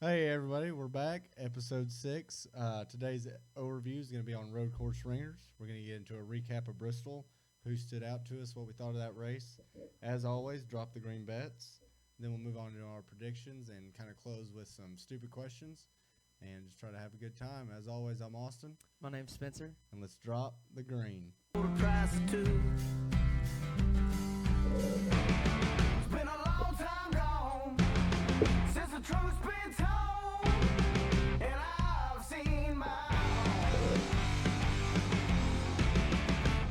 Hey everybody, we're back. Episode 6. Today's overview is going to be on Road Course Ringers. We're going to get into a recap of Bristol, who stood out to us, what we thought of that race. As always, drop the green bets. Then we'll move on to our predictions and kind of close with some stupid questions and just try to have a good time. As always, I'm Austin. My name's Spencer. And let's drop the green. Truth's been told, and I've seen my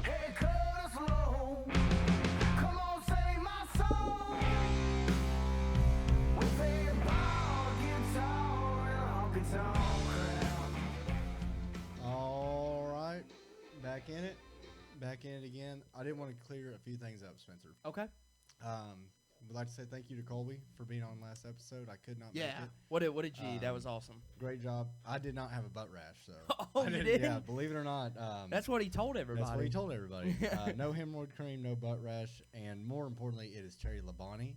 head cut us low. Come on, save my soul with a bar guitar and a honky-tonk crowd. All right, back in it again. I did want to clear a few things up, Spencer. Okay. Would like to say thank you to Colby for being on last episode. I could not make Yeah. it. What did you eat? That was awesome. Great job. I did not have a butt rash, so. Oh, I you didn't- didn't? Yeah, believe it or not. That's what he told everybody. That's what he told everybody. No hemorrhoid cream, no butt rash, and more importantly, it is Terry Labonte.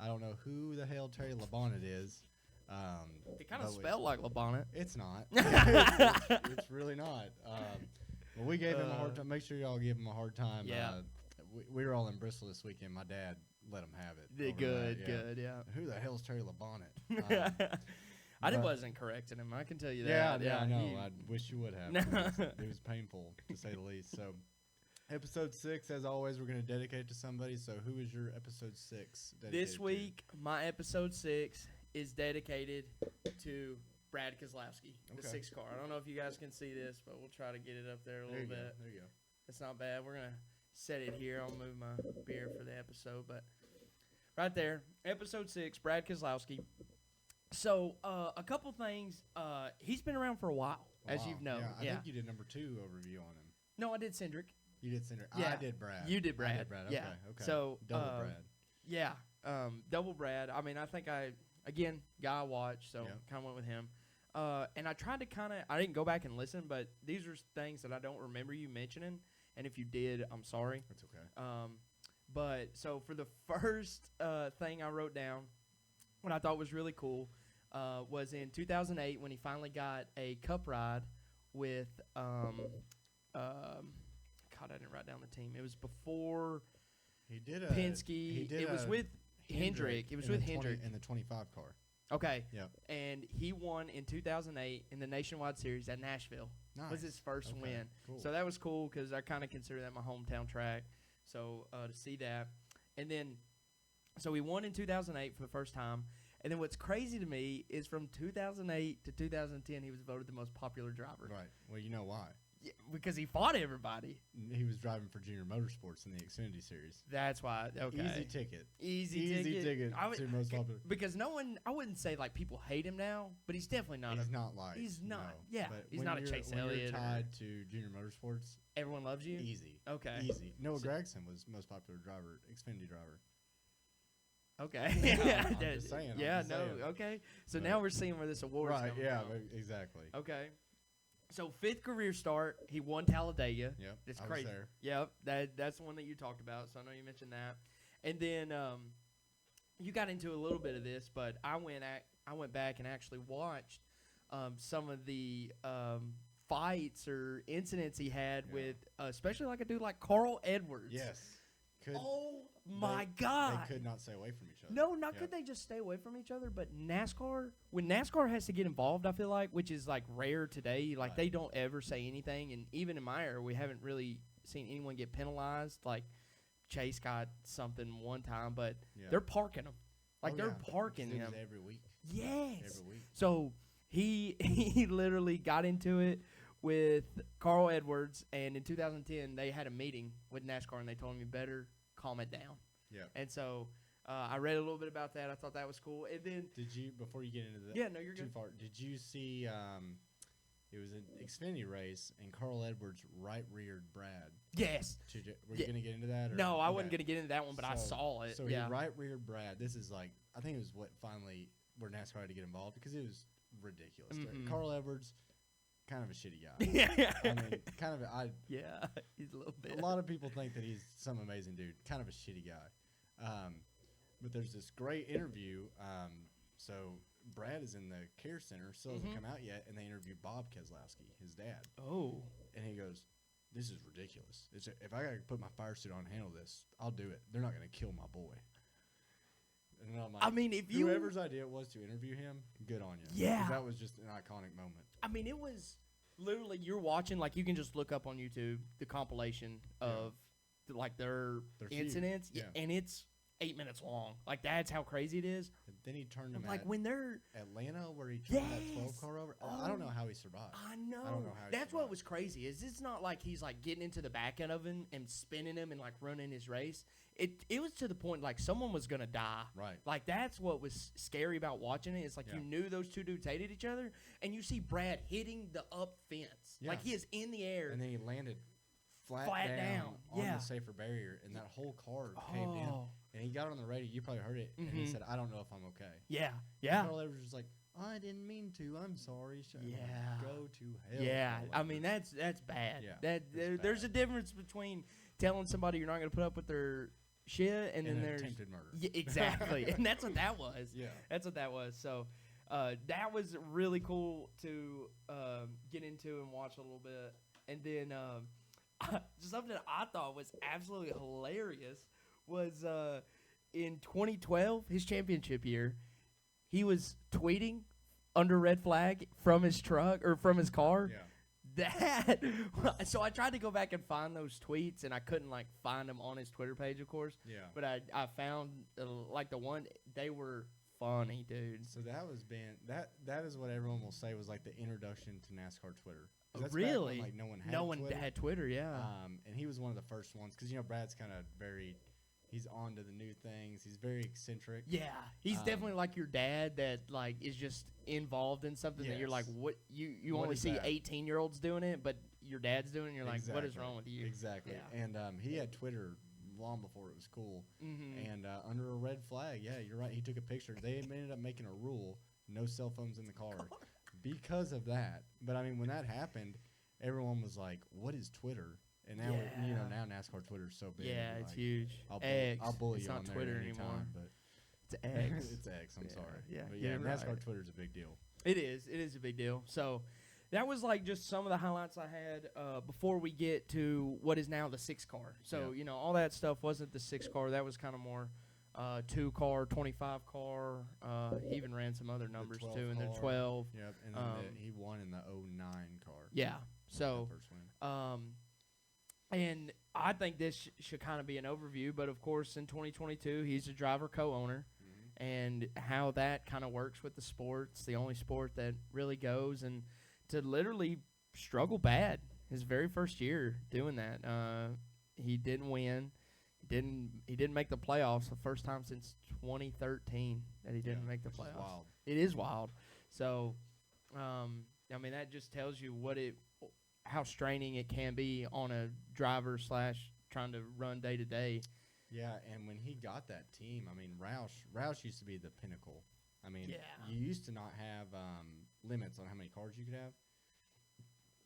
I don't know who the hell Terry Labonte is. It kind of but spelled like LeBonnet. It's not. it's really not. Well, we gave him a hard time. Make sure y'all give him a hard time. Yeah. We were all in Bristol this weekend. My dad let him have it. over Good, that, good, yeah. Who the hell's Terry Labonte? I but- wasn't correcting him. I can tell you Yeah, that. yeah, I know. he- I wish you would have. No. It was painful, to say the least. So, episode 6, as always, we're going to dedicate it to somebody. So, who is your episode 6 dedicated This week, my episode 6 is dedicated to Brad Kozlowski, the Okay. 6 car. I don't know if you guys can see this, but we'll try to get it up there a to? There little you bit. go. There you go. It's not bad. We're going to set it here. I'll move my beer for the episode. But right there, episode 6, Brad Kozlowski. So, a couple things. He's been around for a while, as Wow. you've known. Yeah, I think you did number 2 overview on him. No, I did Cindric. You did Cinder. Yeah. I did Brad. You did Brad. I did Brad. Yeah. Okay. So, Double Brad. Yeah, double Brad. I mean, I think again, guy I watched, so Yeah. kind of went with him. And I tried to I didn't go back and listen, but these are things that I don't remember you mentioning. And if you did, I'm sorry. That's okay. But so for the first thing I wrote down, what I thought was really cool was in 2008 when he finally got a cup ride with God, I didn't write down the team. It was before He did a Penske. He did It was a with Hendrick. It was in with the 20 Hendrick. in the 25 car. Okay. Yep. And he won in 2008 in the Nationwide Series at Nashville. Nice. Was his first Okay, win. cool. So that was cool because I kind of consider that my hometown track. So to see that. And then, so he won in 2008 for the first time. And then what's crazy to me is from 2008 to 2010, he was voted the most popular driver. Right. Well, you know why? Yeah, because he fought everybody. He was driving for Junior Motorsports in the Xfinity Series. That's why. Okay. Easy ticket. Easy ticket. I would- to most popular. Because no one, I wouldn't say like people hate him now, but he's definitely not. He's not like. he's not. No. Yeah, But he's when not a you're- Chase when Elliott You're or- tied to Junior Motorsports. Everyone loves you. Easy. Okay. Easy. Noah So- Gragson was most popular driver, Xfinity driver. Okay. Yeah, I'm that- just saying, I'm Yeah. just no. saying. Okay. So But- now we're seeing where this award is Right. coming Yeah. from. Exactly. Okay. So 5th career start, he won Talladega. Yep. It's I was crazy. there. Yep. That's the one that you talked about. So I know you mentioned that. And then you got into a little bit of this, but I went back and actually watched some of the fights or incidents he had Yeah. with, especially like a dude like Carl Edwards. Yes. Could, Oh my they God. could not stay away from each other. No, not Yep. could they just stay away from each other, but NASCAR, when NASCAR has to get involved, I feel like, which is like rare today, like Right. they don't ever say anything, and even in my era, we haven't really seen anyone get penalized. Like Chase got something one time, but Yeah. they're parking him, like Oh, they're yeah. parking It was him. every week. Yes. Every week. So he he literally got into it with Carl Edwards, and in 2010 they had a meeting with NASCAR, and they told him you better calm it down. Yeah. And so I read a little bit about that. I thought that was cool. And then Did you, before you get into that yeah, no, you're too good. far, did you see it was an Xfinity race and Carl Edwards right-reared Brad? Yes. Were you Yeah. going to get into that? Or? No, I Okay. wasn't gonna get into that one, but I So- saw it. So yeah. he right-reared Brad. This is like, I think it was what finally where NASCAR had to get involved because it was ridiculous. Mhm. Carl Edwards, kind of a shitty guy. yeah. I mean, kind of, yeah. He's a little bit. a lot of people think that he's some amazing dude. Kind of a shitty guy. But there's this great interview. So Brad is in the care center, still hasn't Mm-hmm. come out yet, and they interview Bob Keselowski, his dad, Oh. and he goes, "This is ridiculous. If I gotta put my fire suit on and handle this, I'll do it. They're not gonna kill my boy." And then I'm like, I mean, if you whoever's idea it was to interview him, good on you. 'Cause Yeah. that was just an iconic moment. I mean, it was literally you're watching, like, you can just look up on YouTube the compilation of like their Their feud, incidents, yeah. and it's 8 minutes long. Like, that's how crazy it is. And then he turned him Like at when they're Atlanta, where he turned that 12 Yes. car over. I don't know how he survived. I know. I don't know how he That's what survived. was crazy. Is it's not like he's like getting into the back end of him and spinning him and like running his race. It was to the point like someone was gonna die. Right. Like that's what was scary about watching it. It's like you Yeah. knew those two dudes hated each other, and you see Brad hitting the up fence. Yeah. Like he is in the air. And then he landed flat, Flat down, down, on yeah. the safer barrier, and that whole car caved in. Oh. And he got on the radio. You probably heard it, and he Mhm. said, "I don't know if I'm okay." Yeah. Yeah. Carl Edwards was just like, "I didn't mean to. I'm sorry." I'm like, Yeah. Go to hell. Yeah, Carl I mean Edwards. that's bad. Yeah, That it's there's a bad. difference between telling somebody you're not going to put up with their shit, and then an there's attempted murder. Yeah, exactly, and that's what that was. Yeah. That's what that was. So that was really cool to get into and watch a little bit, and then something I thought was absolutely hilarious was in 2012, his championship year, he was tweeting under red flag from his truck or from his car. Yeah. That so I tried to go back and find those tweets, and I couldn't like find them on his Twitter page, of course. Yeah. But I found like the one, they were funny, dude. So that is what everyone will say was like the introduction to NASCAR Twitter. 'Cause that's back Really? when, like no one had No one Twitter. had Twitter, yeah. And he was one of the first ones because Brad's kind of he's on to the new things. He's very eccentric. Yeah, he's Um, definitely like your dad that like is just involved in something that you're like, Yes. what you What only is see that? 18-year-olds doing it, but your dad's doing it. And you're like, what is Exactly. wrong with you? Exactly. Yeah. And he had Twitter long before it was cool. Mm-hmm. And under a red flag, yeah, you're right. He took a picture. They ended up making a rule: no cell phones in the car, because of that. But I mean, when that happened, everyone was like, "What is Twitter?" And now, Yeah. now NASCAR Twitter is so big. Yeah, like, it's huge. I'll bully it's you not on there Twitter anytime, anymore. but It's X. it's X. I'm Yeah, sorry. yeah, But you're yeah, NASCAR right. Twitter is a big deal. It is. It is a big deal. So that was like just some of the highlights I had before we get to what is now the 6 car. So, Yeah. all that stuff wasn't the 6 car. That was kind of more 2 car, 25 car. He even ran some other numbers 12 too, and then car. 12. Yep. And then he won in the 09 car. Yeah. So, That first win. and I think this should kind of be an overview, but of course in 2022 he's a driver co-owner. And how that kind of works with the sport. It's the only sport that really goes, and to literally struggle bad his very first year doing that. He didn't win. He didn't make the playoffs the first time since 2013 that he didn't make the which is playoffs. wild. It is wild. So, I mean, that just tells you how straining it can be on a driver / trying to run day to day. Yeah, and when he got that team, I mean, Roush used to be the pinnacle. I mean, Yeah. you used to not have limits on how many cars you could have.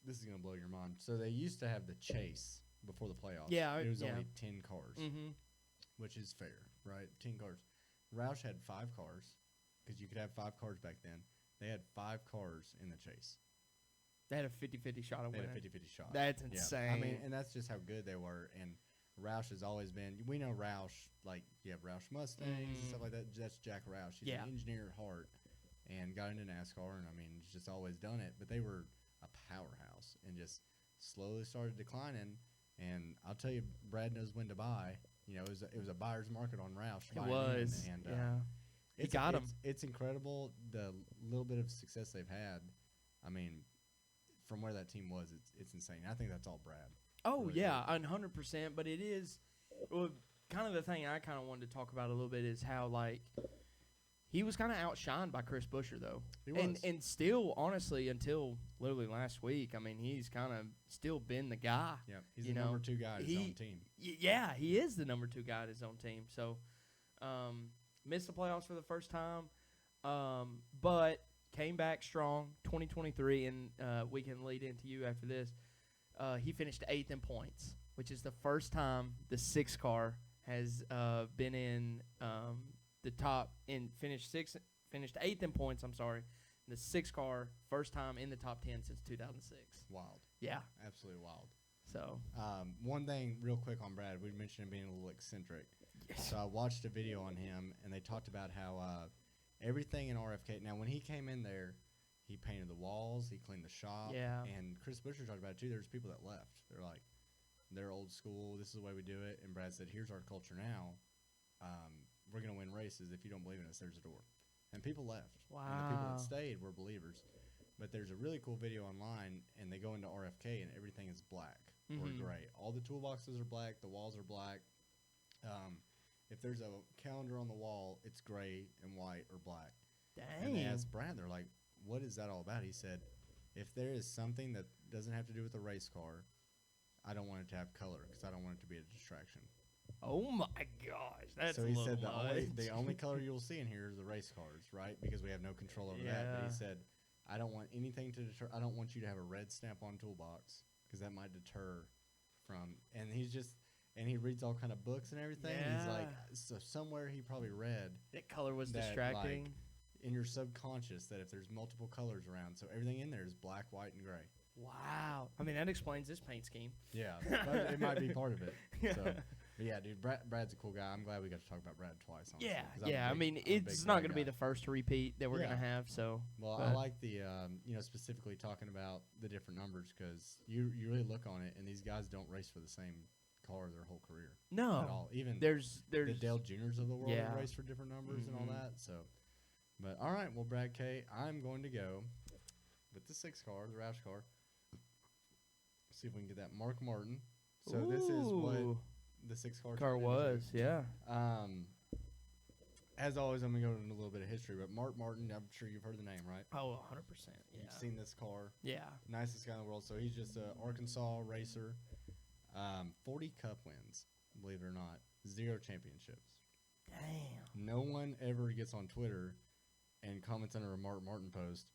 This is going to blow your mind. So they used to have the chase before the playoffs. Yeah, It was yeah. only 10 cars, Mm-hmm. which is fair, right? 10 cars. Roush had 5 cars because you could have 5 cars back then. They had 5 cars in the chase. They had a 50-50 shot of They had winning. a 50-50 shot. That's Yeah. insane. I mean, and that's just how good they were. And Roush has always been. We know Roush, like you have Roush Mustangs and stuff like that. That's Jack Roush. He's Yeah. an engineer at heart, and got into NASCAR. And I mean, he's just always done it. But they were a powerhouse, and just slowly started declining. And I'll tell you, Brad knows when to buy. It was a buyer's market on Roush. It buying was. in, and Yeah. He it's, got him. It's incredible the little bit of success they've had. I mean, from where that team was, it's insane. I think that's all Brad. Oh really yeah, 100%. But it is kind of the thing I kind of wanted to talk about a little bit is how like he was kind of outshined by Chris Buescher though, He was. and still honestly until literally last week. I mean, he's kind of still been the guy. Yeah, he's You the know, number 2 guy at his he- own team. Yeah, he is the number 2 guy at his own team. So missed the playoffs for the first time, but came back strong 2023, and we can lead into you after this. He finished 8th in points, which is the first time the 6 car has been in the top and finished finished 8th in points. I'm sorry. The 6 car, first time in the top 10 since 2006. Wild. Yeah. Absolutely wild. So. One thing real quick on Brad, we mentioned him being a little eccentric. So I watched a video on him, and they talked about how everything in RFK. Now, when he came in there, he painted the walls, he cleaned the shop. Yeah. And Chris Buescher talked about it, too. There's people that left. They're like, they're old school. This is the way we do it. And Brad said, here's our culture now. We're going to win races. If you don't believe in us, there's a door. And people left. Wow. And the people that stayed were believers. But there's a really cool video online, and they go into RFK, and everything is black or gray. All the toolboxes are black. The walls are black. If there's a calendar on the wall, it's gray and white or black. Dang. And they asked Brad, they're like, what is that all about? He said, if there is something that doesn't have to do with a race car, I don't want it to have color because I don't want it to be a distraction. Oh my gosh, that's so a he little said much. the only color you'll see in here is the race cars, right? Because we have no control over that. But Yeah. he said, I don't want anything to deter. I don't want you to have a red stamp-on toolbox because that might deter from. And he reads all kind of books and everything. He's like, Yeah. so somewhere he probably read That color was that, distracting. like, in your subconscious that if there's multiple colors around, so everything in there is black, white, and gray. Wow. I mean, that explains this paint scheme. Yeah, but it might be part of it. Yeah. So, but yeah, dude, Brad's a cool guy. I'm glad we got to talk about Brad twice. Honestly, Yeah, 'cause I'm a yeah. I big- mean, I'm a big it's not Brad going to be guy. the first repeat that we're Yeah. going to have. So, Well, but- I like the specifically talking about the different numbers because you really look on it and these guys don't race for the same car their whole career at no, all. Even there's the Dale Juniors of the world Yeah. race for different numbers and all Mhm. that. So, but all right, well, Brad K, I'm going to go with the 6 car, the Roush car. See if we can get that Mark Martin. So this is what Ooh, the 6 car car turned into. was. Yeah. As always, I'm gonna go into a little bit of history, but Mark Martin, I'm sure you've heard the name, right? Oh, 100%. Yeah. You've seen this car, Yeah. nicest guy in the world. So he's just a Arkansas racer. 40 Cup wins, believe it or not. 0 championships. Damn. No one ever gets on Twitter and comments under a Mark Martin post,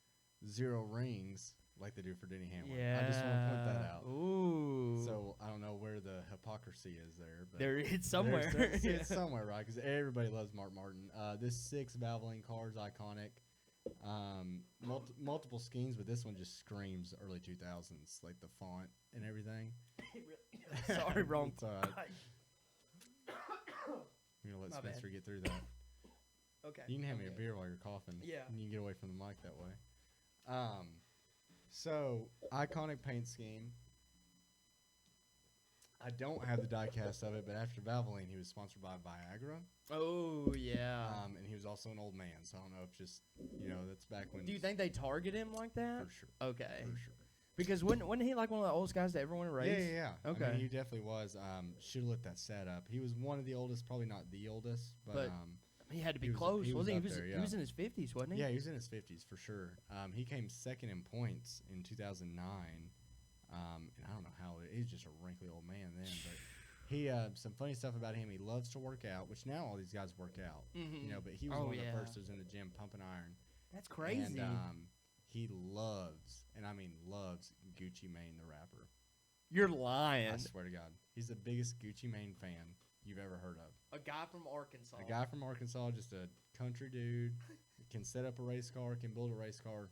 0 rings, like they do for Denny Hamlin. Yeah. I just want to point that out. Ooh. So I don't know where the hypocrisy is there, but there it's somewhere. It's somewhere, right? Because everybody loves Mark Martin. This 6 Valvoline car is iconic. Multiple schemes, but this one just screams early 2000s, like the font and everything. Sorry, wrong. It's all right. I'm gonna let My bad. Spencer get through that. Okay. You can hand me a okay. beer while you're coughing. Yeah. And you can get away from the mic that way. So iconic paint scheme. I don't have the diecast of it, but after Valvoline, he was sponsored by Viagra. Oh yeah. And he was also an old man, so I don't know if just, that's back when. Do you think they target him like that? For sure. Okay. For sure. Because wasn't he like one of the oldest guys to ever win a race? Yeah. I Okay. mean, he definitely was. Should have lit that set up. He was one of the oldest, probably not the oldest, but He had to be He was- close, he was wasn't he? up there, He yeah. was in his 50s, wasn't he? yeah, he was in his 50s for sure. He came second in points in 2009. And I don't know how he's just a wrinkly old man then, but he some funny stuff about him. He loves to work out, which now all these guys work out, Mhm. But he was Oh, one of yeah. the first that was in the gym pumping iron. That's crazy. And he loves, and I mean loves, Gucci Mane the rapper. You're lying. I swear to God, he's the biggest Gucci Mane fan you've ever heard of. A guy from Arkansas. A guy from Arkansas, just a country dude, can set up a race car, can build a race car,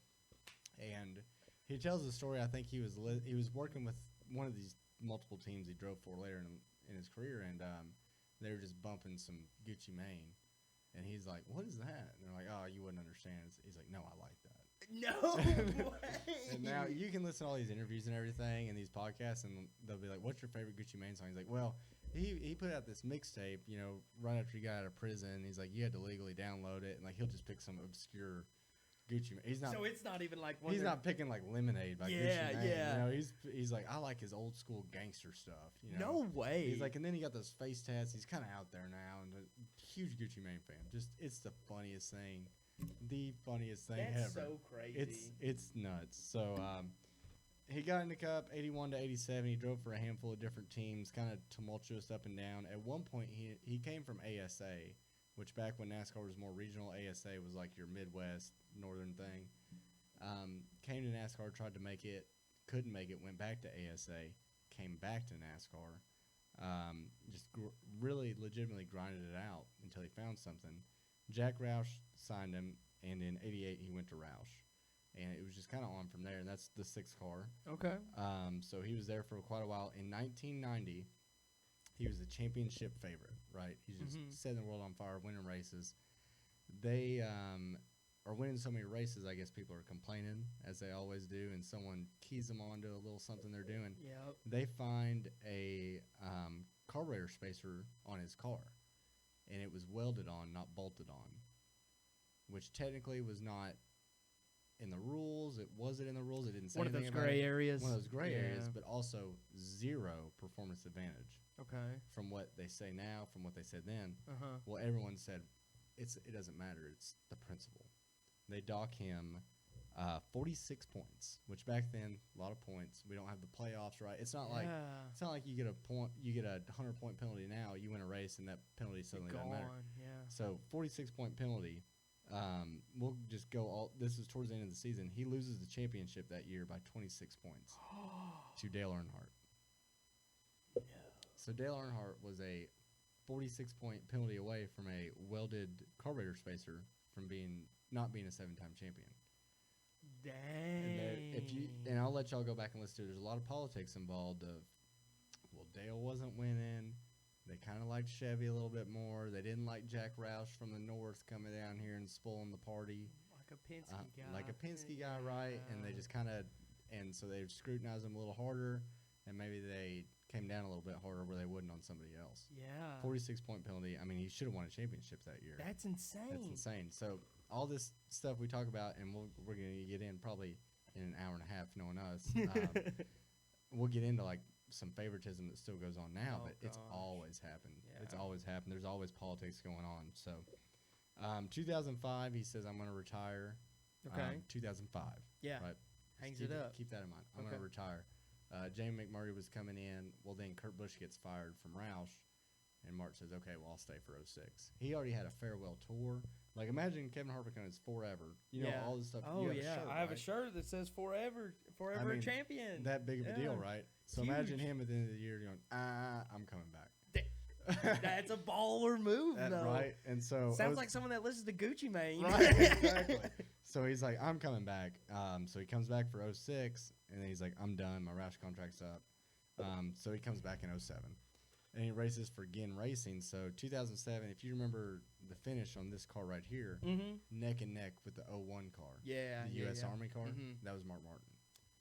and he tells the story. I think he was working with one of these multiple teams he drove for later in his career, and they were just bumping some Gucci Mane, and he's like, "What is that?" And they're like, "Oh, you wouldn't understand." He's like, "No, I like that." No way. And now you can listen to all these interviews and everything and these podcasts, and they'll be like, "What's your favorite Gucci Mane song?" He's like, "Well, he put out this mixtape, right after he got out of prison. He's like, you had to legally download it, and like he'll just pick some obscure Gucci Mane. He's not. So it's not even like one He's of not picking like Lemonade by Yeah, Gucci Mane. yeah. He's like, I like his old school gangster stuff. No way. He's like, and then he got those face tats. He's kind of out there now, and a huge Gucci Mane fan. Just, it's the funniest thing, That's ever. so crazy. It's nuts. So he got in the Cup 81 to 87. He drove for a handful of different teams, kind of tumultuous up and down. At one point, he came from ASA, which back when NASCAR was more regional, ASA was like your Midwest northern thing. Came to NASCAR, tried to make it, couldn't make it, went back to ASA, came back to NASCAR. Just really legitimately grinded it out until he found something. Jack Roush signed him, and in '88 he went to Roush, and it was just kind of on from there. And that's the 6th car. Okay. So he was there for quite a while. In 1990, he was the championship favorite. Right, he's just setting the world on fire, winning races. They are winning so many races. I guess people are complaining, as they always do, and someone keys them onto a little something they're doing. Yep. They find a carburetor spacer on his car, and it was welded on, not bolted on, which technically was not in the rules. It wasn't in the rules. It didn't say One of those anything about gray it. areas. One of those gray areas, Yeah. but also 0 performance advantage Okay. from what they say now, from what they said then. Uh-huh. Well, everyone said it doesn't matter. It's the principle. They dock him 46 points, which back then a lot of points. We don't have the playoffs, right? It's not like you get a point, you get a 100-point penalty now. You win a race and that penalty suddenly doesn't matter. Yeah. So 46-point penalty. We'll just go all. This is towards the end of the season. He loses the championship that year by 26 points to Dale Earnhardt. So Dale Earnhardt was a 46-point penalty away from a welded carburetor spacer from not being a 7-time champion. Dang. And I'll let y'all go back and listen to it. There's a lot of politics involved of, well, Dale wasn't winning. They kind of liked Chevy a little bit more. They didn't like Jack Roush from the north coming down here and spoiling the party. Like a Penske guy. Like a Penske guy, right? And they just kind of, and so they scrutinized him a little harder, and maybe they came down a little bit harder where they wouldn't on somebody else. Yeah. 46-point penalty. I mean, he should have won a championship that year. That's insane. That's insane. So all this stuff we talk about, and we're going to get in probably in an hour and a half, knowing us. We'll get into like some favoritism that still goes on now, Oh, but it's gosh. always happened. It's Yeah. always happened. There's always politics going on. So 2005, he says, I'm going to retire. Okay. 2005. Yeah. Right. Hangs keep it up. Keep that in mind. I'm Okay. going to retire. Jamie McMurray was coming in. Well, then Kurt Busch gets fired from Roush, and Mark says, okay, well, I'll stay for 06. He already had a farewell tour. Like, imagine Kevin Harvick is forever. You know, Yeah. all this stuff. Oh, You have a yeah. shirt, I have a right? shirt that says forever I mean, champion. That big of a deal, Yeah. right? So Huge. imagine him at the end of the year going, I'm coming back. That's a baller move, though. Right? And so Sounds like someone that listens to Gucci Mane. Right, exactly. So he's like, I'm coming back. So he comes back for 06, and then he's like, I'm done. My Roush contract's up. So he comes back in 07. And he races for Ginn Racing. So 2007, if you remember the finish on this car right here, neck and neck with the 01 car. Yeah. The yeah, U.S. yeah. Army car. Mhm. That was Mark Martin.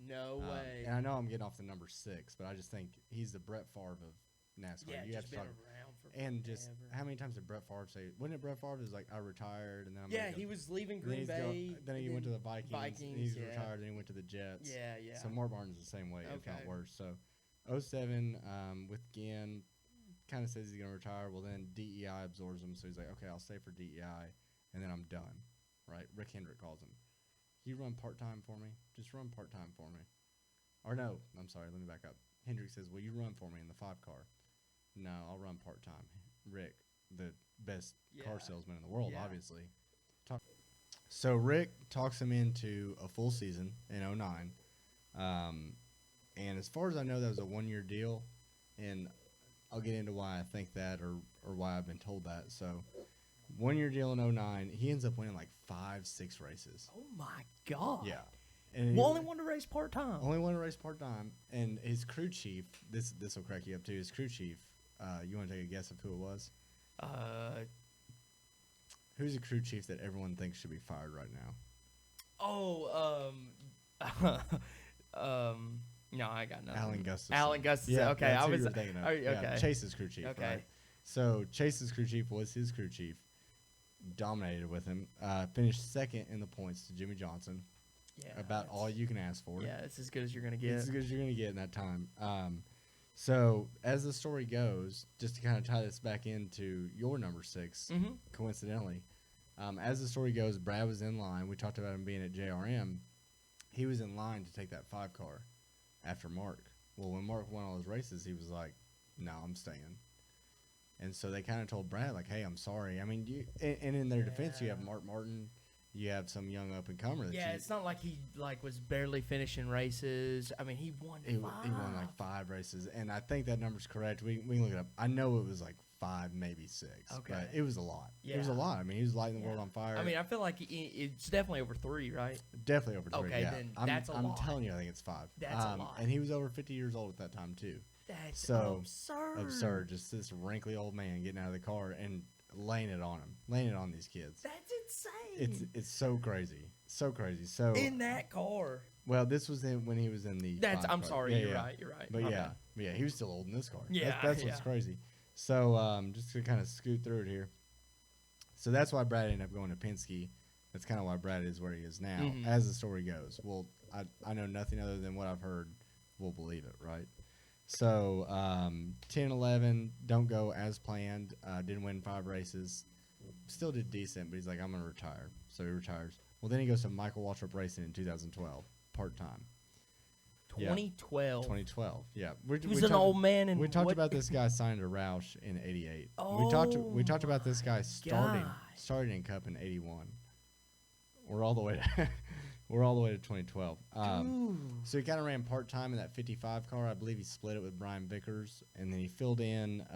No way. And I know I'm getting off the number 6, but I just think he's the Brett Favre of NASCAR. Yeah, you have just to been talk. around for And just forever. how many times did Brett Favre say? Wasn't it Brett Favre that was like, I retired, and then I'm Yeah, gonna go. he was leaving Then Green he's Bay. then he and went to then the Vikings. Vikings, and he's yeah. retired. Then he went to the Jets. Yeah, yeah. So Mark Martin's the same way, if not Okay. worse. So 07 with Ginn, kind of says he's going to retire. Well, then DEI absorbs him, so he's like, okay, I'll stay for DEI, and then I'm done. Right? Rick Hendrick calls him. You run part-time for me? Just run part-time for me. Or no, I'm sorry, let me back up. Hendrick says, will you run for me in the 5 car? No, I'll run part-time. Rick, the best car Yeah. salesman in the world, Yeah. obviously. So Rick talks him into a full season in 09. And as far as I know, that was a 1-year deal. And I'll get into why I think that or why I've been told that. So 1-year deal in 09. He ends up winning like 5-6 races. Oh my God. Yeah. And Well, only one to race part time. only one race part-time. And his crew chief, this will crack you up too, his crew chief, you want to take a guess of who it was? Who's the crew chief that everyone thinks should be fired right now? No, I got nothing. Alan Gustafson. Alan Gustafson. Yeah, Okay, that's I who was. you were thinking of. Are, Yeah, okay. Chase's crew chief. Okay. Right? So Chase's crew chief was his crew chief. Dominated with him. Finished second in the points to Jimmy Johnson. Yeah, About all that's- you can ask for. Yeah, it's as good as you're gonna get. It's as good as you're going to get in that time. So as the story goes, just to kind of tie this back into your number 6, Mhm. coincidentally, as the story goes, Brad was in line. We talked about him being at JRM. He was in line to take that 5 car after Mark. Well, when Mark won all his races, he was like, no, I'm staying. And so they kind of told Brad, like, hey, I'm sorry. I mean, and in their defense, you have Yeah. Mark Martin. You have some young up-and-comer. Yeah, it's not like he was barely finishing races. I mean, he won He 5. won like 5 races, and I think that number's correct. We can look it up. I know it was like 5, maybe 6. Okay. But it was a lot. It was a Yeah. lot. I mean, he was lighting the world Yeah. on fire. I mean, I feel like it's definitely over 3, right? definitely over 3. Okay, yeah. then I'm, that's a I'm lot. telling you, I think it's 5. That's a lot. And he was over 50 years old at that time, too. That's So, absurd. Absurd. Just this wrinkly old man getting out of the car and laying it on him, laying it on these kids. That's insane. It's so crazy. So crazy. So, in that car. well, this was when he was in the. That's. 5 I'm car. sorry. Yeah, You're yeah. right. You're right. But My yeah, bad. he was still old in this car. Yeah, that's what's yeah. crazy. So just to kind of scoot through it here. So that's why Brad ended up going to Penske. That's kind of why Brad is where he is now, Mhm. as the story goes. Well, I know nothing other than what I've heard. We'll believe it, right? So 10, 11 don't go as planned. Didn't win 5 races. Still did decent, but he's like, I'm gonna retire. So he retires. Well, then he goes to Michael Waltrip Racing in 2012, part time. Yeah. 2012. 2012. Yeah, He's an old man. And we talked what- about this guy signed to Roush in '88. Oh we talked about this guy gosh. starting in Cup in '81. We're all the way to we're all the way to 2012. Ooh. So he kind of ran part time in that 55 car. I believe he split it with Brian Vickers, and then he filled in.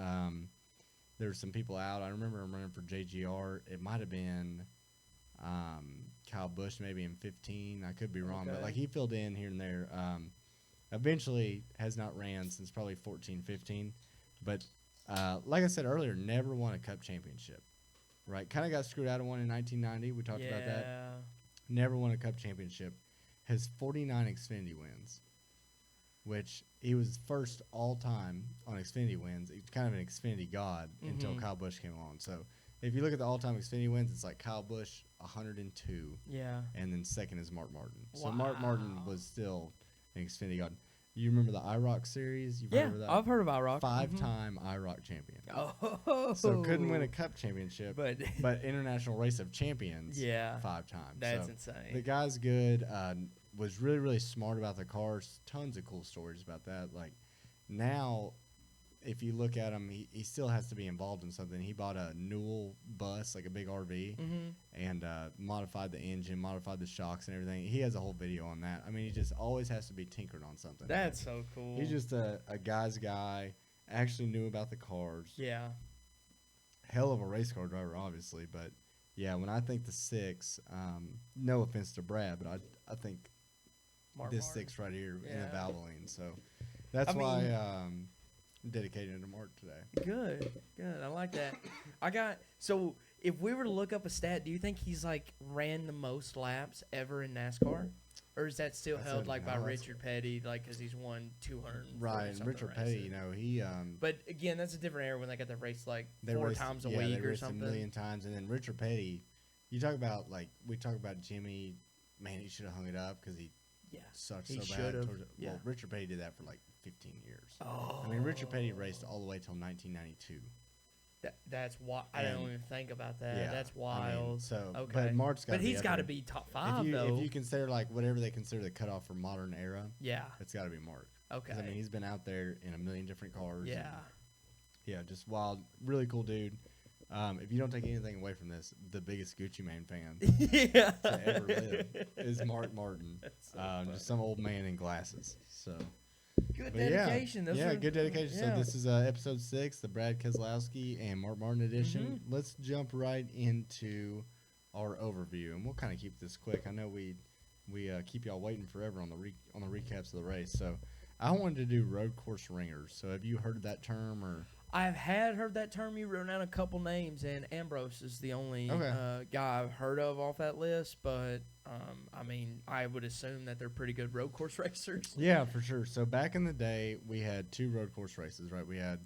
There were some people out. I remember him running for JGR. It might have been Kyle Busch, maybe in 15. I could be wrong, but Okay. like he filled in here and there. Eventually has not ran since probably 14, 15. But like I said earlier, never won a Cup championship. Right? Kind of got screwed out of one in 1990. We talked about that. Yeah. Never won a Cup championship. Has 49 Xfinity wins, which he was first all time on Xfinity wins. He's kind of an Xfinity god until Mhm. Kyle Busch came along. So if you look at the all time Xfinity wins, it's like Kyle Busch 102, Yeah. and then second is Mark Martin. So Mark Martin Wow. was still an Xfinity god. You remember the IROC series? You've Yeah. heard of that? I've heard of IROC. 5-time IROC champion. Oh. So couldn't win a Cup championship, But but International Race of Champions, yeah. 5 times. That's So insane. the guy's good. Was really, really smart about the cars. Tons of cool stories about that. Like now, if you look at him, he still has to be involved in something. He bought a Newell bus, like a big RV, Mhm. and modified the engine, modified the shocks and everything. He has a whole video on that. I mean, he just always has to be tinkering on something. That's so cool. He's just a guy's guy. Actually knew about the cars. yeah. Hell of a race car driver, obviously. But yeah, when I think the 6, no offense to Brad, but I think Mark this Martin. 6 right here in Yeah. a Valvoline. So that's I mean- why I'm dedicated to Mark today. Good. Good. I like that. So if we were to look up a stat, do you think he's like ran the most laps ever in NASCAR? Or is that still That's held a- like no, by that's- Richard Petty, like because he's won 200? Right, and Richard Petty, you know, he But again, that's a different era when they got to race like they 4 raced- times a yeah, week they or raced something. a million times, and then Richard Petty. You talk about like we talk about Jimmy. Man, he should have hung it up because he Yeah. sucked He so bad. should've, towards it. yeah. Well, Richard Petty did that for like 15 years. Oh. I mean, Richard Petty raced all the way till 1992. That's why I don't And- even think about that. Yeah, That's I mean, wild. so, okay. but Mark's got. But he's got to up there. be top 5 if though. you consider like whatever they consider the cutoff for modern era, yeah. it's got to be Mark. 'Cause, Okay. I mean, he's been out there in a million different cars. and, yeah. yeah, just wild, really cool dude. If you don't take anything away from this, the biggest Gucci Mane fan yeah. to ever live is Mark Martin. That's so funny. Just some old man in glasses. So, Good but dedication. Those yeah, are- good dedication. yeah. So this is episode 6, the Brad Keselowski and Mark Martin edition. Mm-hmm. Let's jump right into our overview, and we'll kind of keep this quick. I know we keep y'all waiting forever on the recaps of the race. So I wanted to do road course ringers. So have you heard that term or? I've heard that term. You wrote down a couple names, and Ambrose is the only Okay. guy I've heard of off that list. But I mean, I would assume that they're pretty good road course racers. Yeah, for sure. So back in the day, we had 2 road course races, right? We had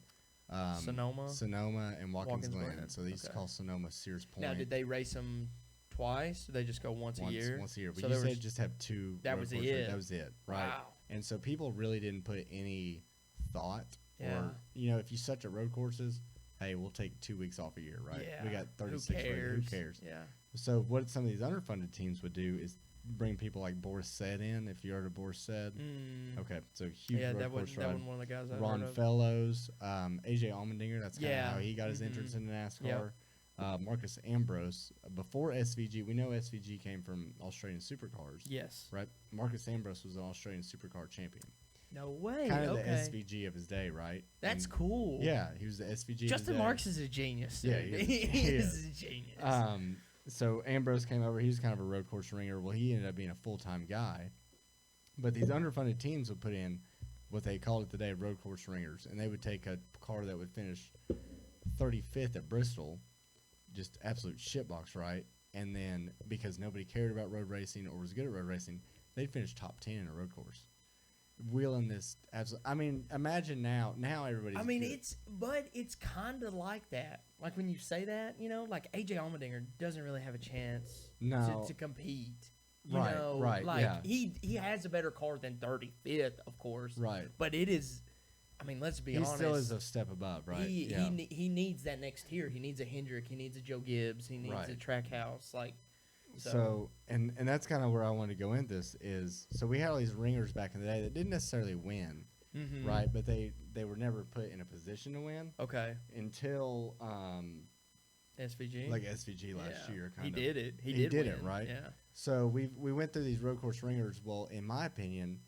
Sonoma and Watkins Glen. Glen. So these Okay. call Sonoma Sears Point. Now, did they race them twice? Did they just go once a year? Once a year. But So you there said was- just have 2. That road was course it. races. That was it, right? Wow. And so people really didn't put any thought, Yeah. or if you such at road courses, hey, we'll take 2 weeks off a year, right? Yeah. We got Who 36 races. cares? Who cares? Yeah. So what some of these underfunded teams would do is bring people like Boris Said in. If you heard of Boris Said, Mm. okay, so huge Yeah, road that course wasn't ride. one of the guys I Ron heard of. Fellows, AJ Allmendinger. That's kind of Yeah. how he got his Mhm. entrance into NASCAR. Marcus Ambrose. Before SVG, we know SVG came from Australian Supercars, Yes. right? Marcus Ambrose was an Australian Supercar champion. No way. Kind of okay. the SVG of his day, right? That's And- cool. Yeah, he was the SVG. of his Justin day. Marks is a genius. Yeah, dude. he is. he He is is. a genius. So Ambrose came over. He was kind of a road course ringer. Well, he ended up being a full-time guy. But these underfunded teams would put in what they called it today road course ringers, and they would take a car that would finish 35th at Bristol, just absolute shitbox, right? And then because nobody cared about road racing or was good at road racing, they'd finish top 10 in a road course. Wheeling this absolute. I mean, imagine now everybody's. I mean, good. it's kind of like that. Like when you say that, like AJ Allmendinger doesn't really have a chance No. to compete. You Right, know, right, like yeah. he has a better car than 35th, of course. Right. But it is. I mean, let's be He honest. still is a step above, right? He needs that next tier. He needs a Hendrick. He needs a Joe Gibbs. He needs a Right. Trackhouse. Like, So and that's kind of where I wanted to go in this is so we had all these ringers back in the day that didn't necessarily win, mhm. right? But they were never put in a position to win Okay. until SVG. like SVG last Yeah. year. He Kind of. did it. He He did did it, win. right? Yeah. So we went through these road course ringers. Well, in my opinion,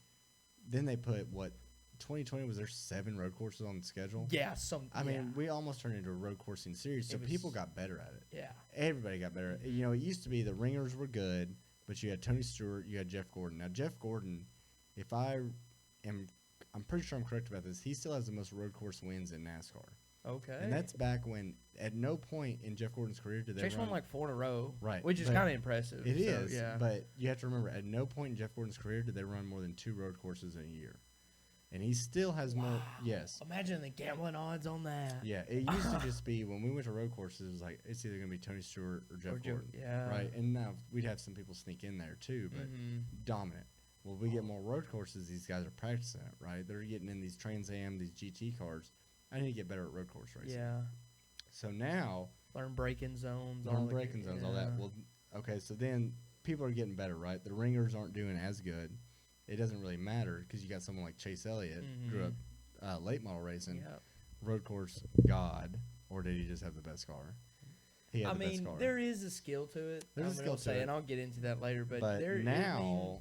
then they put what 2020 was there 7 road courses on the schedule. Yeah. I mean, we almost turned into a road coursing series, so It people was- got better at it. yeah. Everybody got better. You know, it used to be the ringers were good, but you had Tony Stewart, you had Jeff Gordon. Now Jeff Gordon, if I'm pretty sure I'm correct about this, he still has the most road course wins in NASCAR, Okay. and that's back when at no point in Jeff Gordon's career did they Chase run. won like 4 in a row. Right, Which is but kind of impressive. It so, is, Yeah. but you have to remember, at no point in Jeff Gordon's career did they run more than 2 road courses in a year, and he still has more. Wow. Yes, Imagine the gambling odds on that. yeah. It used to just be when we went to road courses, it was like it's either gonna be Tony Stewart or Jeff Gordon. Yeah. Right, and now we'd have some people sneak in there too, but Mhm. dominant. Well, we get more road courses. These guys are practicing it, right? They're getting in these Trans Am, these GT cars. I need to get better at road course racing. Yeah. So now, Learn braking zones. learn all the- braking zones, all that. yeah. Well, okay, so then people are getting better, right? The ringers aren't doing as good. It doesn't really matter because you got someone like Chase Elliott, grew up late model racing, Yeah. road course god, or did he just have the best car? He had I the best mean, car. there is a skill to it. There's a I'm skill gonna to say, it. and I'll get into that later. But, But there, now,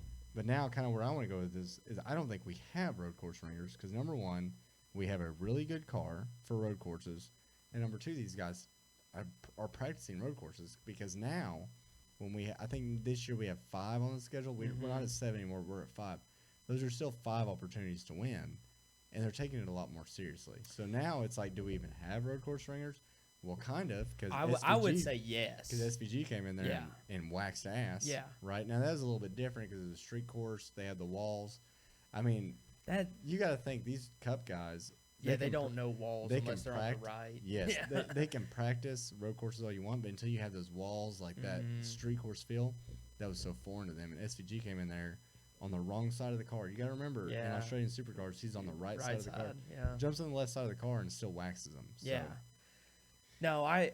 kind of where I want to go with this is I don't think we have road course ringers because number one, we have a really good car for road courses, and number two, these guys are practicing road courses because now, when I think this year we have 5 on the schedule. We're not at 7 anymore. We're at 5. Those are still 5 opportunities to win, and they're taking it a lot more seriously. So now it's like, do we even have road course ringers? Well, kind of, because I would say yes. because SVG came in there Yeah. and waxed ass. Yeah. Right? Now, that was a little bit different because it was a street course. They had the walls. I mean, that. you got to think these Cup guys. Yeah, they can don't pr- know walls they unless can they're on the pract- right. Yes. Yeah. They can practice road courses all you want, but until you have those walls, like that Mhm. street course feel, that was so foreign to them. And SVG came in there on the wrong side of the car. You got to remember, in Yeah. Australian supercars, he's on the right side of the car. Yeah. Jumps on the left side of the car and still waxes them. So. Yeah. No, I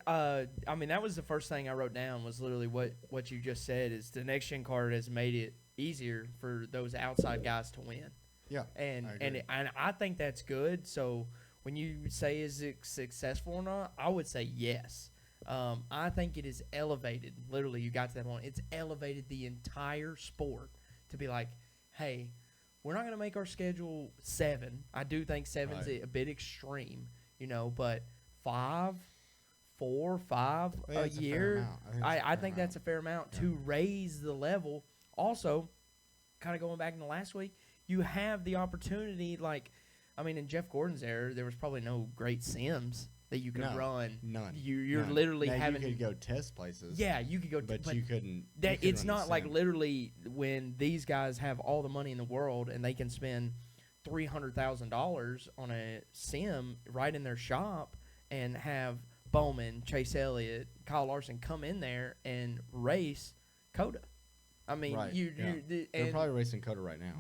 mean that was the first thing I wrote down was literally what you just said is the next gen card has made it easier for those outside guys to win. Yeah. And I agree. and I think that's good. So when you say is it successful or not, I would say yes. I think it is elevated. Literally, you got to that point. It's elevated the entire sport to be like, hey, we're not going to make our schedule 7. I do think 7's Right. a bit extreme, but 5, 4, 5 I think a that's a fair year. amount. I think that's a fair amount Yeah. to raise the level. Also, kind of going back into last week, you have the opportunity. Like, I mean, in Jeff Gordon's era, there was probably no great sims that you could No, run. none. You're None. literally now, having. you could go test places. Yeah, you could go. But you couldn't. That you couldn't it's run the not like sim. literally when these guys have all the money in the world and they can spend $300,000 on a sim right in their shop and have Bowman, Chase Elliott, Kyle Larson come in there and race Coda. I mean, Right, you yeah. the- They're and probably racing Coda right now.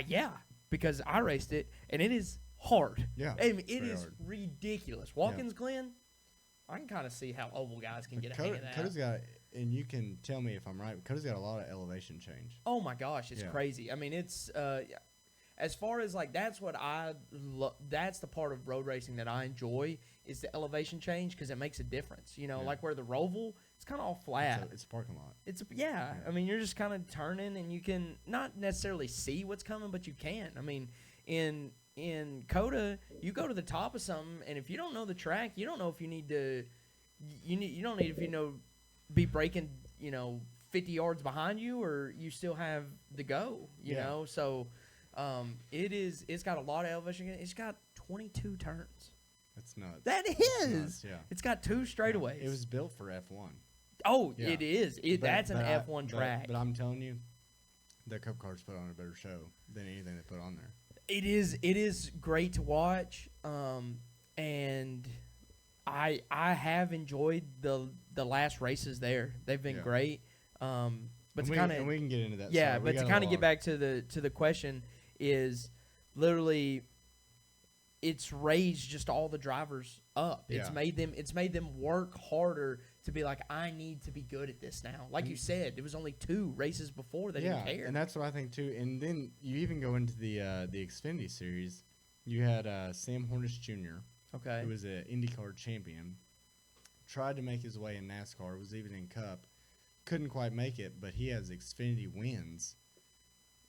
yeah, because I raced it and it is hard. Yeah, I mean, it's it very is hard. ridiculous. Watkins Glen, I can kind of see how oval guys can get a hang of that. Coda's got, and you can tell me if I'm right. But Coda's got a lot of elevation change. Oh my gosh, it's Yeah. crazy. I mean, it's as far as like that's what that's the part of road racing that I enjoy is the elevation change because it makes a difference. Yeah. Like where the Roval, it's kind of all flat. It's a parking lot. Yeah. I mean, you're just kind of turning and you can not necessarily see what's coming, but you can. I mean, in Coda, you go to the top of something, and if you don't know the track, you don't know if you need to. You don't need if be breaking 50 yards behind you, or you still have the go. You Yeah. know, so it's got a lot of elevation. It's got 22 turns. That's nuts. That That's is. nuts, yeah. It's got 2 straightaways. It was built for F1. Oh, Yeah. it is. That's an F1 track. But I'm telling you, the Cup cars put on a better show than anything they put on there. It is great to watch, and I have enjoyed the last races there. They've been Yeah. great. But And to we, kind and of we can get into that. yeah, Sorry, we but to got a kind of little get back to the question is literally it's raised just all the drivers up. Yeah. It's made them work harder to be like, I need to be good at this now. Like you said, it was only 2 races before they didn't care. And that's what I think too. And then you even go into the Xfinity series. You had Sam Hornish Jr., okay. who was an IndyCar champion, tried to make his way in NASCAR, was even in Cup, couldn't quite make it, but he has Xfinity wins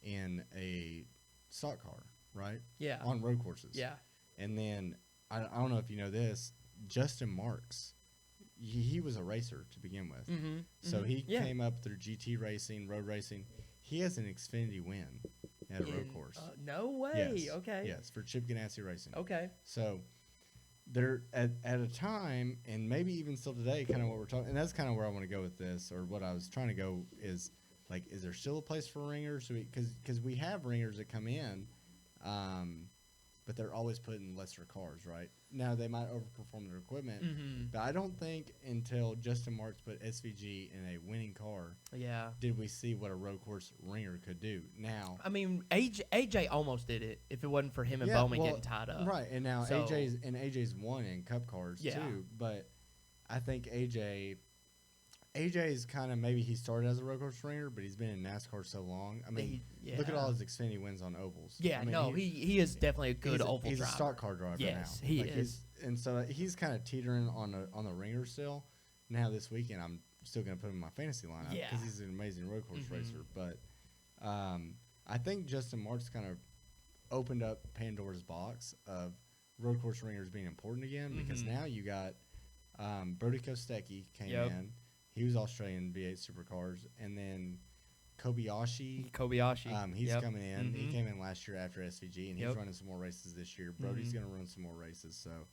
in a stock car, right? Yeah. On road courses. Yeah. And then I don't know if you know this, Justin Marks, he was a racer to begin with. Mm-hmm. So he Yeah. came up through GT racing, road racing. He has an Xfinity win at a road course. No way. Yes. Okay. Yes, for Chip Ganassi Racing. Okay. So there at a time, and maybe even still today, kind of what we're talking, and that's kind of where I want to go with this, or what I was trying to go is, like, is there still a place for ringers? Because we have ringers that come in, but they're always put in lesser cars, right? Now, they might overperform their equipment, Mm-hmm. but I don't think until Justin Marks put SVG in a winning car Yeah. did we see what a road course ringer could do. Now, I mean, AJ almost did it if it wasn't for him and Yeah, Bowman well, getting tied up. right, and now So- AJ's won in Cup cars Yeah. too, but I think AJ's kind of, maybe he started as a road course ringer, but he's been in NASCAR so long. I mean, look at all his Xfinity wins on ovals. Yeah, I mean, no, he is definitely a good he's oval he's driver. a stock car driver Yes, now. he Like, is. and so he's kind of teetering on the ringer still. Now this weekend, I'm still going to put him in my fantasy lineup Yeah. because he's an amazing road course Mhm. racer. But I think Justin Marks kind of opened up Pandora's box of road course ringers being important again, because Mhm. now you got Brody Kostecki came Yep. in. He was Australian V8 Supercars, and then Kobayashi. Kobayashi. He's Yep. coming in. He Mhm. came in last year after SVG, and he's Yep. running some more races this year. Brody's Mhm. going to run some more races, so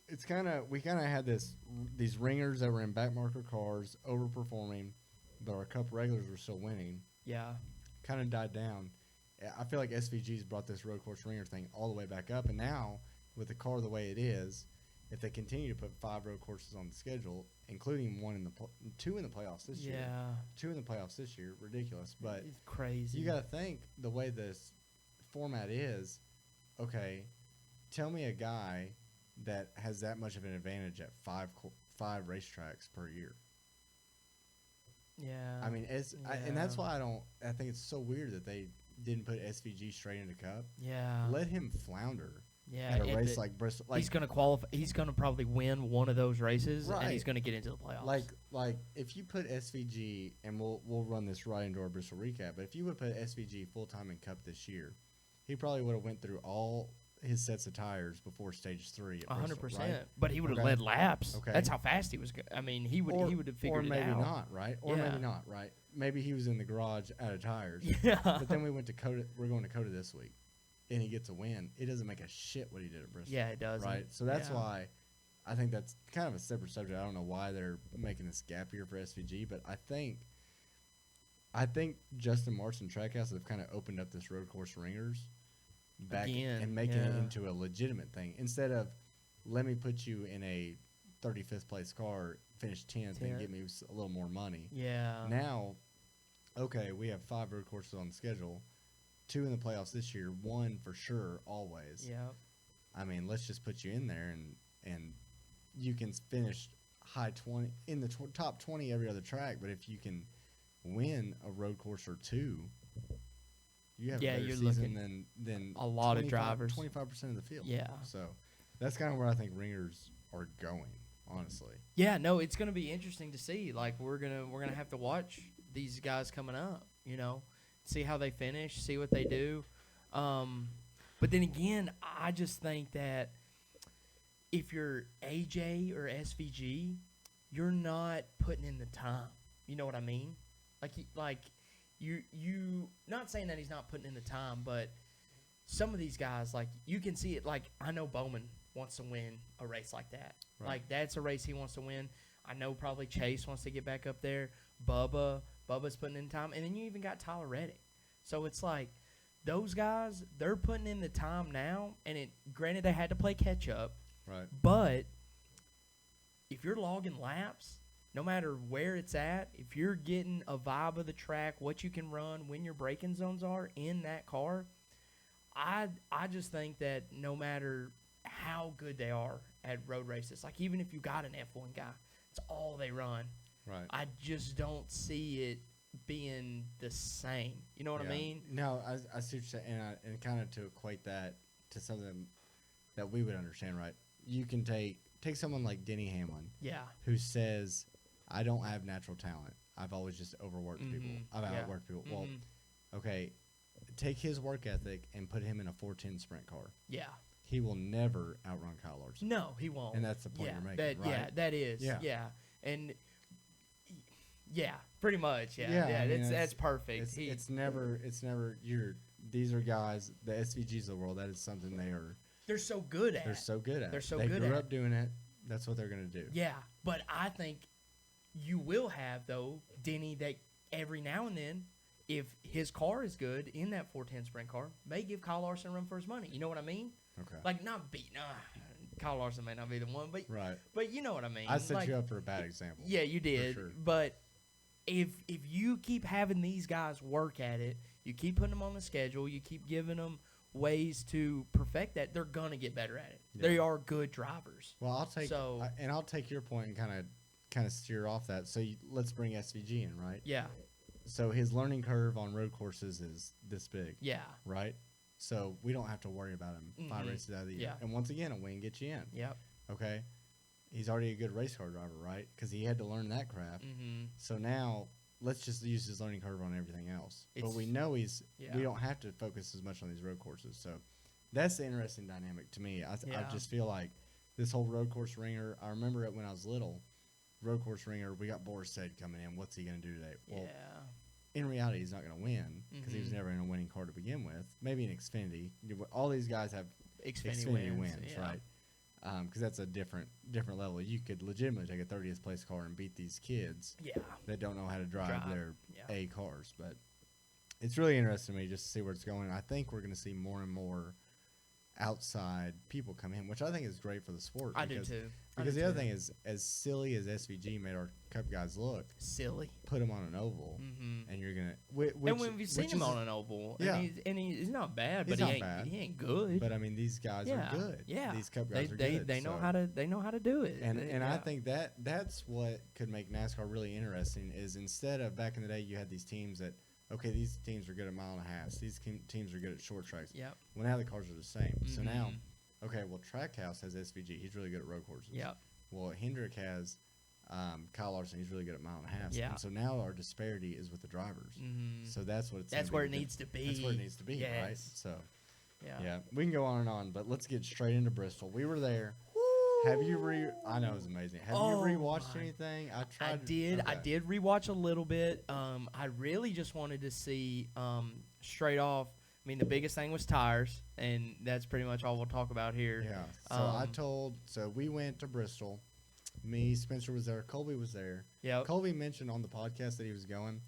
it's we kind of had these ringers that were in backmarker cars overperforming, but our Cup regulars were still winning. Yeah. Kind of died down. I feel like SVG's brought this road course ringer thing all the way back up, and now with the car the way it is, if they continue to put 5 road courses on the schedule, including 2 in the playoffs this year, Yeah. 2 in the playoffs this year, ridiculous. But It's crazy. you got to think the way this format is. Okay, tell me a guy that has that much of an advantage at 5 racetracks per year. Yeah. I mean, and that's why I think it's so weird that they didn't put SVG straight into Cup. Yeah. Let him flounder Yeah. at a and race like Bristol. Like, he's gonna qualify. He's gonna probably win one of those races, and he's Right. gonna get into the playoffs. like if you put SVG, and we'll run this right into our Bristol recap, but if you would put SVG full time in Cup this year, he probably would have went through all his sets of tires before stage 3 at 100%. Bristol, right? But he would have Okay. led laps. Okay. That's how fast he was. I mean, he would have figured or maybe it out. not, right? Or Yeah. maybe not, right? Maybe he was in the garage out of tires. Yeah. But then we went to Coda. We're going to Coda this week, and he gets a win. It doesn't make a shit what he did at Bristol. Yeah, it does. Right. So that's Yeah. why I think that's kind of a separate subject. I don't know why they're making this gap here for SVG, but I think Justin Marks and Trackhouse have kind of opened up this road course ringers back Again, and making it yeah. into a legitimate thing, instead of let me put you in a 35th place car, finish 10th, and 10th. give me a little more money. Yeah. Now, okay, we have 5 road courses on the schedule, 2 in the playoffs this year, 1 for sure always. Yeah. I mean, let's just put you in there, and you can finish high 20 in the top 20 every other track. But if you can win a road course or 2, you have Yeah, a better you're season looking than a lot of drivers. 25% of the field. Yeah. So that's kind of where I think ringers are going, honestly. Yeah, no, it's gonna be interesting to see. Like we're gonna have to watch these guys coming up. See how they finish, see what they do. But then again, I just think that if you're AJ or SVG, you're not putting in the time. You know what I mean? You not saying that he's not putting in the time, but some of these guys, like, you can see it. Like, I know Bowman wants to win a race like that. Right. Like, that's a race he wants to win. I know probably Chase wants to get back up there. Bubba's putting in time. And then you even got Tyler Reddick. So it's like those guys, they're putting in the time now. And granted, they had to play catch up. Right. But if you're logging laps, no matter where it's at, if you're getting a vibe of the track, what you can run, when your braking zones are in that car, I just think that no matter how good they are at road races, like even if you got an F1 guy, it's all they run. Right. I just don't see it being the same. You know what I mean? No, I see what you're saying, and kind of to equate that to something that we would understand, right? You can take someone like Denny Hamlin, Yeah. who says, I don't have natural talent. I've always just overworked people. I've Yeah. outworked people. Well, okay, take his work ethic and put him in a 410 sprint car. Yeah. He will never outrun Kyle Larson. No, he won't. And that's the point you're making, right? Yeah, that is. Yeah. Yeah. And yeah, pretty much. Yeah. Yeah, Yeah, I mean, that's perfect. It's never these are guys, the SVGs of the world, that is something They're so good at. they're so good at. They're so they good grew at up doing it. That's what they're going to do. Yeah, but I think you will have, though, Denny, that every now and then, if his car is good in that 410 sprint car, may give Kyle Larson a run for his money. You know what I mean? Okay. Like, not beat. Kyle Larson may not be the one, but Right. but you know what I mean. I set like, you up for a bad example. Yeah, you did. sure. But if you keep having these guys work at it, you keep putting them on the schedule, you keep giving them ways to perfect that, they're gonna get better at it. Yeah. They are good drivers. Well, I'll take your point and kind of steer off that. So let's bring SVG in, right? Yeah, So his learning curve on road courses is this big, yeah, right? So we don't have to worry about him 5 Mhm. races out of the year. Yeah. And once again, a win gets you in. yep. Okay. He's already a good race car driver, right? Because he had to learn that craft. Mm-hmm. So now let's just use his learning curve on everything else. But It's- we know we yeah. don't have to focus as much on these road courses. So that's the interesting dynamic to me. I Yeah. just feel like this whole road course ringer, I remember it when I was little. Road course ringer, we got Boris Said coming in. What's he going to do today? Well, Yeah. in reality, he's not going to win because he was Mhm. never in a winning car to begin with. Maybe an Xfinity. All these guys have Xfinity wins, yeah. right? Because that's a different level. You could legitimately take a 30th place car and beat these kids Yeah. that don't know how to drive their Yeah. A cars. But it's really interesting to me just to see where it's going. I think we're going to see more and more outside people come in, which I think is great for the sport. I do too. Because the other thing is, as silly as SVG made our Cup guys look, silly. put them on an oval, Mm-hmm. and you're gonna. And when we've seen him on an oval, Yeah. and he's not bad, He's but not he ain't bad. he ain't good. But I mean, these guys yeah, are good. Yeah, These Cup guys are good. They know so- how to do it. And They- and I yeah. think that's what could make NASCAR really interesting is instead of back in the day you had these teams that okay these teams are good at mile and a half, these teams are good at short tracks. Yep. Well, now the cars are the same. So now, Mhm. okay, well Trackhouse has SVG, he's really good at road courses. Yep. Well, Hendrick has Kyle Larson, he's really good at mile and a half. Yeah. And so now our disparity is with the drivers. Mhm. So that's what it's. That's gonna where be it needs to be. That's where it needs to be, right? Yes. So Yeah. yeah, we can go on and on, but let's get straight into Bristol. We were there. Have you I know it was amazing. Have Oh you rewatched my- anything? I tried. did. I okay. did rewatch a little bit. I really just wanted to see straight off. I mean, the biggest thing was tires, and that's pretty much all we'll talk about here. Yeah. So Um, we went to Bristol. Me, Spencer was there. Colby was there. Yep. Colby mentioned on the podcast that he was going.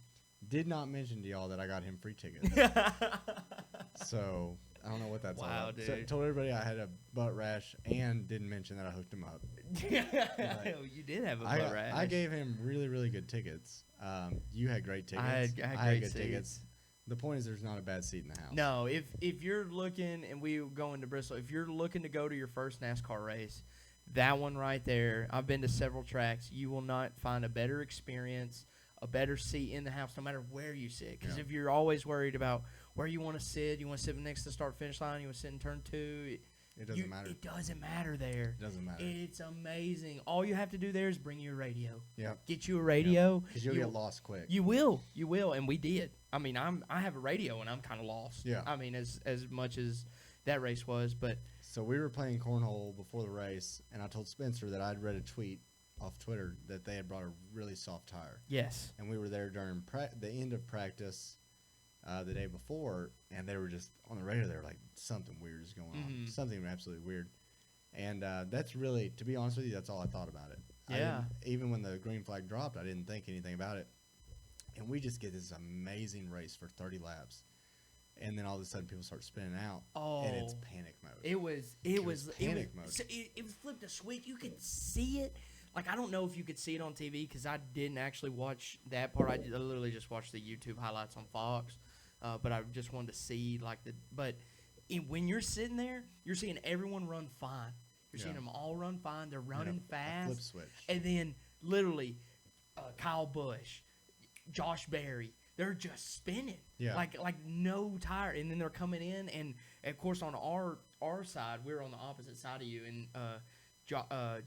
Did not mention to y'all that I got him free tickets. So I don't know what that's all Wow, about. So, dude. told everybody I had a butt rash and didn't mention that I hooked him up. You did have a I, butt rash. I gave him really, really good tickets. You had great tickets. I had great good tickets. seats. The point is, there's not a bad seat in the house. No, if you're looking, and we go into Bristol, if you're looking to go to your first NASCAR race, that one right there, I've been to several tracks, you will not find a better experience, a better seat in the house, no matter where you sit. Because Yeah. if you're always worried about where you want to sit, you want to sit next to the start-finish line, you want to sit in turn 2, It doesn't matter. It doesn't matter there. It doesn't matter. It's amazing. All you have to do there is bring your radio. Yep. Get you a radio. Because you'll You- get lost quick. You will, and we did. I mean, I have a radio, and I'm kind of lost. Yeah. I mean, as much as that race was. But So we were playing cornhole before the race, and I told Spencer that I'd read a tweet off Twitter that they had brought a really soft tire, yes, and we were there during the end of practice the day before, and they were just on the radio. They were like, something weird is going on, something absolutely weird, and that's really, to be honest with you, that's all I thought about it. Yeah. Even when the green flag dropped, I didn't think anything about it, and we just get this amazing race for 30 laps. And then all of a sudden, people start spinning out, and it's panic mode. It was panic mode. So it flipped a switch. You could see it. Like, I don't know if you could see it on TV because I didn't actually watch that part. I literally just watched the YouTube highlights on Fox. But I just wanted to see when you're sitting there, you're seeing everyone run fine. You're seeing them all run fine. They're running fast. Flip switch. And then literally, Kyle Busch, Josh Berry. They're just spinning, like no tire, and then they're coming in, and of course on our side, we're on the opposite side of you, and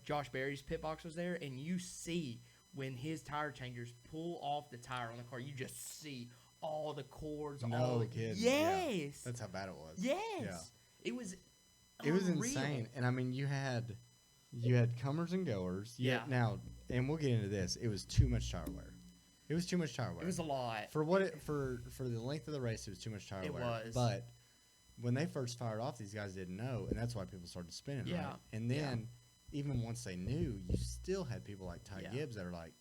Josh Berry's pit box was there, and you see when his tire changers pull off the tire on the car, you just see all the cords. Kidding. Yes, Yeah. That's how bad it was. yes, Yeah. it was. It was unreal. insane, and I mean, you had comers and goers. Now, and we'll get into this. It was too much tire wear. It was too much tire wear. It was a lot. For the length of the race, it was too much tire wear. It was. But when they first fired off, these guys didn't know, and that's why people started spinning. Yeah. Right? And then even once they knew, you still had people like Ty Gibbs that are like,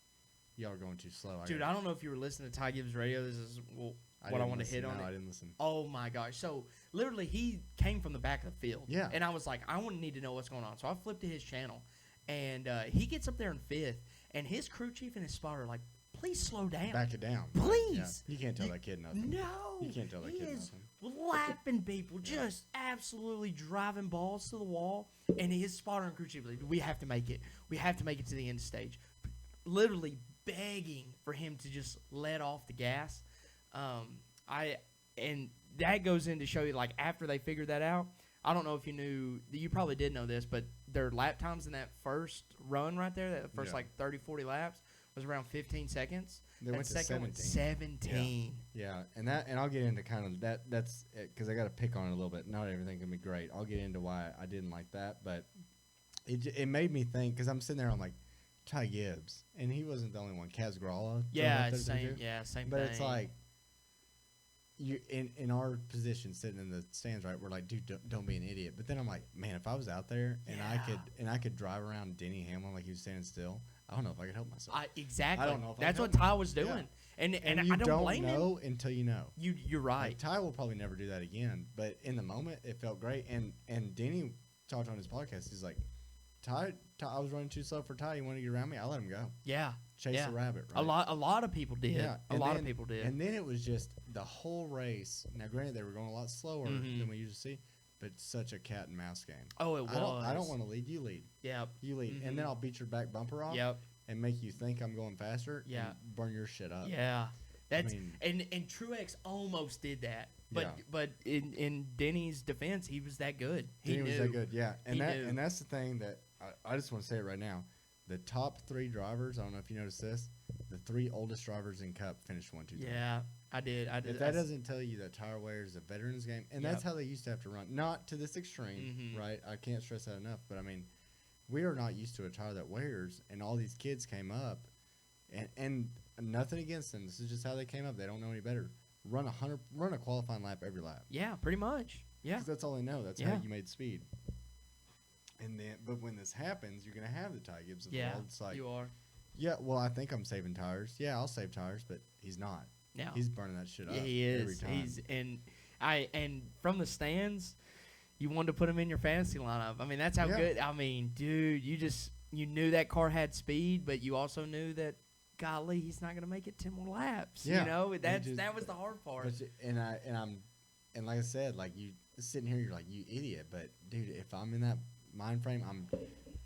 "Y'all are going too slow." Dude, I don't know if you were listening to Ty Gibbs' radio. This is what I want to hit on. No, it. I didn't listen. Oh my gosh! So literally, he came from the back of the field. Yeah. And I was like, I want to need to know what's going on. So I flipped to his channel, and he gets up there in fifth, and his crew chief and his spotter are like, please slow down. Back it down. Please. Yeah. You can't tell that kid nothing. No. You can't tell that he kid is nothing. lapping people, just absolutely driving balls to the wall. And his spotter and crew chief, like, we have to make it. We have to make it to the end stage. Literally begging for him to just let off the gas. And that goes in to show you, like, after they figured that out, I don't know if you knew, you probably did know this, but their lap times in that first run right there, that first, 30, 40 laps, was around 15 seconds. They went to second 17. 17. Yeah, and I'll get into kind of that. That's because I got to pick on it a little bit. Not everything can be great. I'll get into why I didn't like that, but it made me think because I'm sitting there, I'm like, Ty Gibbs, and he wasn't the only one. Kaz Gralla. Same But thing. it's like you in our position, sitting in the stands, right? We're like, dude, don't be an idiot. But then I'm like, man, if I was out there and I could drive around Denny Hamlin like he was standing still, I don't know if I could help myself. Exactly. I don't know if I That's can what help Ty was doing. Yeah. And you I don't blame him. know until you know. You're right. Like, Ty will probably never do that again. But in the moment, it felt great. And Denny talked on his podcast. He's like, Ty, I was running too slow for Ty. You want to get around me? I let him go. Yeah. Chase the rabbit. Right? A lot of people did. Yeah. A lot of people did. And then it was just the whole race. Now, granted, they were going a lot slower than we usually see, but it's such a cat and mouse game. Oh, it was. I don't want to lead. You lead. Yep. You lead. And then I'll beat your back bumper off. Yep. And make you think I'm going faster. Yeah. And burn your shit up. Yeah. That's I mean, and Truex almost did that. But in Denny's defense, he was that good. Denny was that good. Yeah. And knew. and that's the thing that I just want to say it right now. The top 3 drivers, I don't know if you noticed this, the 3 oldest drivers in Cup finished 1, 2, 3. Yeah, I did. If that doesn't tell you that tire wear is a veteran's game, and that's how they used to have to run. Not to this extreme, right? I can't stress that enough. But, I mean, we are not used to a tire that wears, and all these kids came up, and nothing against them. This is just how they came up. They don't know any better. Run a qualifying lap every lap. Yeah, pretty much. Yeah. 'Cause that's all they know. That's how you made speed. And then, but when this happens, you're gonna have the Ty Gibbs of the world. It's like, you are. Yeah, well, I think I'm saving tires. Yeah, I'll save tires, but he's not. No. He's burning that shit up. Yeah, he is. Every time. And from the stands, you wanted to put him in your fantasy lineup. I mean, that's how good. I mean, dude, you knew that car had speed, but you also knew that, golly, he's not gonna make it 10 more laps. Yeah. You know, that was the hard part. And like I said, like you sitting here, you're like, you idiot. But dude, if I'm in that mind frame, I'm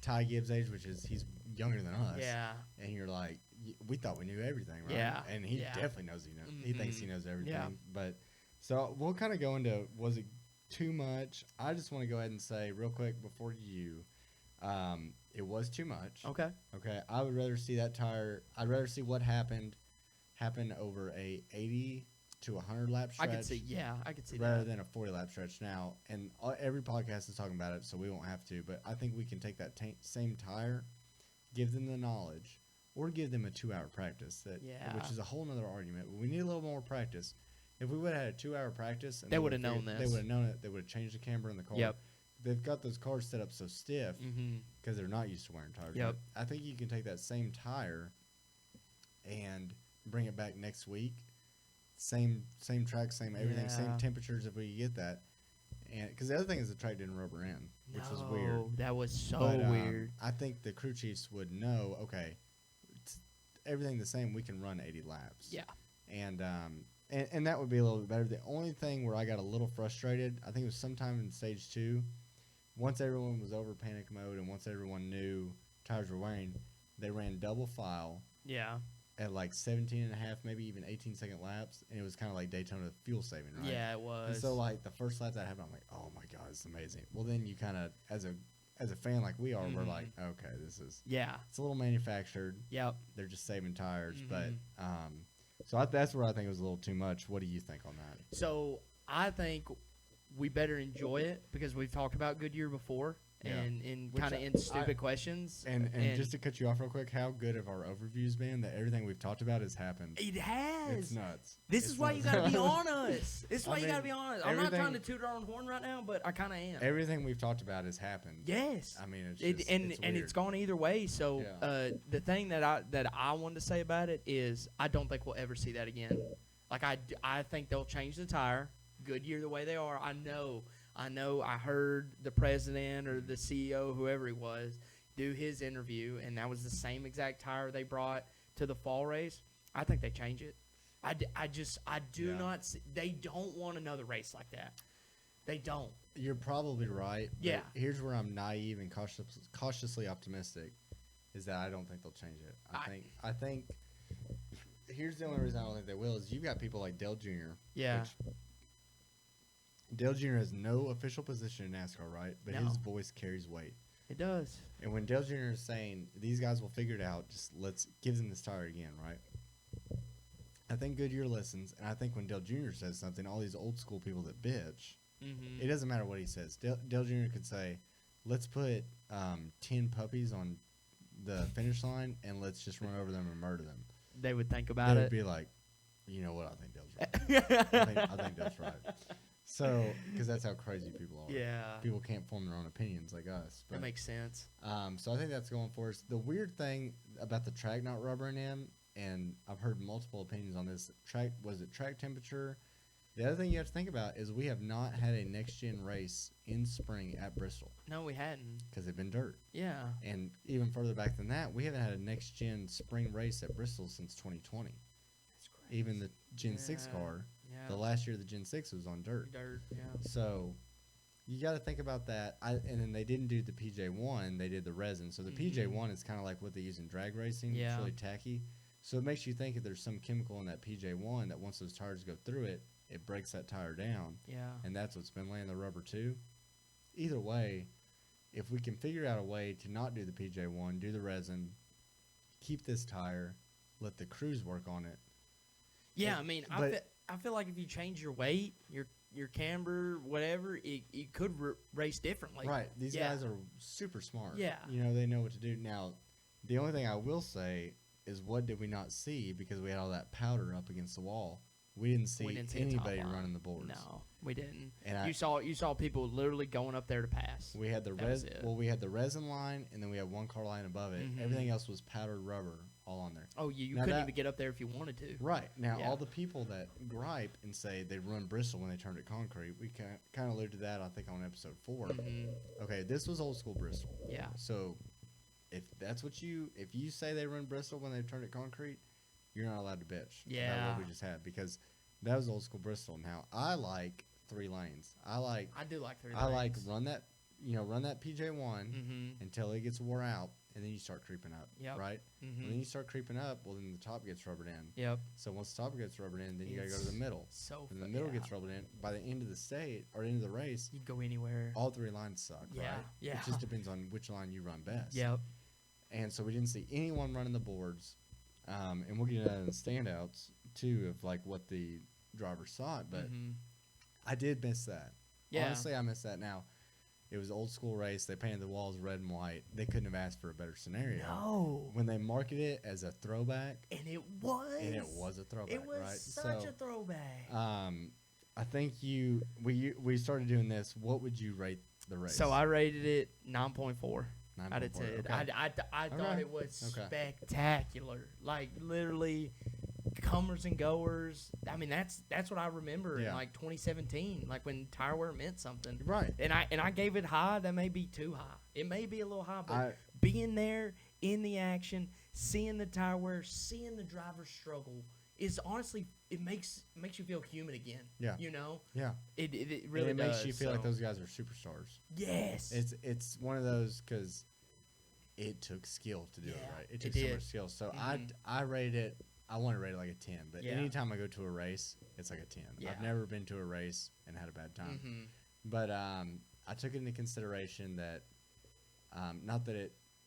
Ty Gibbs' age, which is he's younger than us. Yeah. And you're like, we thought we knew everything, right? Yeah. And he Yeah. definitely knows he thinks he knows everything. Yeah. But so we'll kind of go into, was it too much? I just want to go ahead and say real quick before you, it was too much. Okay. Okay. I would rather see that tire. I'd rather see what happened over a 80 to 100 lap I stretch. could see. Yeah, I could see rather that. than a 40 lap stretch now. And every podcast is talking about it, so we won't have to. But I think we can take that same tire, give them the knowledge, or give them a 2-hour practice. Yeah. Which is a whole nother argument. But we need a little more practice. If we would have had a 2-hour practice, and They would've known They this. would have known it. They would have changed the camber in the car. Yep. They've got those cars set up so stiff Mm-hmm. because they're not used to wearing tires. Yep. But I think you can take that same tire and bring it back next week. Same track, same everything, Yeah. same temperatures if we get that. And because the other thing is the track didn't rubber in, which was weird. No, that was so But, weird. I think the crew chiefs would know. Okay, everything the same. We can run 80 laps. Yeah. And that would be a little bit better. The only thing where I got a little frustrated, I think it was sometime in stage 2, once everyone was over panic mode and once everyone knew tires were wearing, they ran double file Yeah. at like 17 and a half, maybe even 18-second laps, and it was kind of like Daytona fuel saving, right? Yeah, it And was. so like the first lap that happened, I'm like, oh my god, it's amazing. Well, then you kind of, as a fan like we are, we're Mhm. like, okay, Yeah. it's a little manufactured. Yep. They're just saving tires, but Mhm. so that's where I think it was a little too much. What do you think on that? So I think we better enjoy it because we've talked about Goodyear before Yeah. and Which kind of I- in stupid questions. And just to cut you off real quick, how good have our overviews been? That everything we've talked about has happened. it has. It's nuts. This It's is why you nuts. gotta be on us. This is I why you gotta mean, be on us. I'm not trying to everything- toot our own horn right now, but I kind of am. Everything we've talked about has happened. Yes. I mean, it's It, just, and it's and weird. it's gone either way. So Yeah. the thing that I wanted to say about it is I don't think we'll ever see that again. Like I think they'll change the tire. Goodyear the way they are. I know. I heard the president or the CEO, whoever he was, do his interview, and that was the same exact tire they brought to the fall race. I think they change it. I do Yeah. not. See, they don't want another race like that. They don't. You're probably right. But Yeah. Here's where I'm naive and cautiously optimistic, is that I don't think they'll change it. I think. Here's the only reason I don't think they will is you've got people like Dale Jr. Yeah. Which Dale Jr. has no official position in NASCAR, right? But No. his voice carries weight. It does. And when Dale Jr. is saying these guys will figure it out, just let's give them this tire again, right? I think Goodyear listens, and I think when Dale Jr. says something, all these old school people that bitch, Mm-hmm. it doesn't matter what he says. Dale Jr. could say, "Let's put 10 puppies on the finish line, and let's just run over them and murder them." They would think They about would it. be like, "You know what? I think Dale's right. I think Dale's right." So, because that's how crazy people are. Yeah. People can't form their own opinions like us. That makes sense. So I think that's going for us. The weird thing about the track not rubbering in, and I've heard multiple opinions on this. Was it track temperature? The other thing you have to think about is we have not had a next gen race in spring at Bristol No, we hadn't. because they've been dirt. Yeah. And even further back than that, we haven't had a next gen spring race at Bristol since 2020. That's crazy. Even the Gen 6 Yeah. car, Yeah. the last year the Gen 6 was on dirt. Dirt. Yeah. So you got to think about that. And then they didn't do the PJ1; they did the resin. So the PJ1 is kind of like what they use in drag racing. Yeah. It's really tacky. So it makes you think if there's some chemical in that PJ1 that once those tires go through it, it breaks that tire down, Yeah. and that's what's been laying the rubber too. Either way, if we can figure out a way to not do the PJ1, do the resin, keep this tire, let the crews work on it. Yeah. But- I mean, but- I feel like if you change your weight, your camber, whatever, it could race differently. Right. These Yeah. guys are super smart. Yeah. You know, they know what to do. Now, the only thing I will say is what did we not see because we had all that powder up against the wall? We didn't see, We didn't see a top anybody line. running the boards. No, we didn't. And you saw people literally going up there to pass. we had the That was it. we had the resin line and then we had one car line above it. Mhm. Everything else was powdered rubber all on there. Oh, you Now couldn't that- even get up there if you wanted to. Right. Now, Yeah. all the people that gripe and say they run Bristol when they turned it concrete, we kind of alluded to that, I think, on episode 4. Mhm. Okay, this was old school Bristol. Yeah. So, if you say they run Bristol when they turned it concrete, you're not allowed to bitch about Yeah. what we just had because that was old school Bristol. Now, I like 3 lanes. I do like 3 like lanes. run that PJ1 Mhm. until it gets wore out, and then you start creeping up. Yep. Right. Mhm. When you start creeping up, well, then the top gets rubbered in. Yep. So once the top gets rubbered in, then you gotta go to the It's middle. So. When the fu- middle yeah. gets rubbered in, by the end of the state or end of the race, You go anywhere. all 3 lines suck. Yeah, Right. yeah. It just depends on which line you run best. Yep. And so we didn't see anyone running the boards, and we'll get into that in the standouts too of like what the drivers saw it, but Mhm. I did miss that. Yeah. Honestly, I miss that now. It was old school race. They painted the walls red and white. They couldn't have asked for a better scenario. No. When they marketed it as a throwback, And it was. a throwback, It was right? such a throwback. I think we started doing this. What would you rate the race? So I rated it 9.4 out of 9.4, 10. okay. I thought Okay. it was Okay. spectacular. Like literally, comers and goers. I mean, that's what I remember in Yeah. like 2017, like when tire wear meant something. Right. And I gave it high. That may be too high. It may be a little high, but I- being there in the action, seeing the tire wear, seeing the driver's struggle is honestly it makes you feel human again. Yeah. You know, Yeah. it really It does. makes you feel like so- those guys are superstars. Yes. It's one of those because it took skill to do it Yeah, right. it It took so did. much skill. So Mhm. I rated it. I want to rate it like a 10. But Yeah. anytime I go to a race, it's like a 10. Yeah. I've never been to a race and had a bad time. hmm But I took into consideration that not that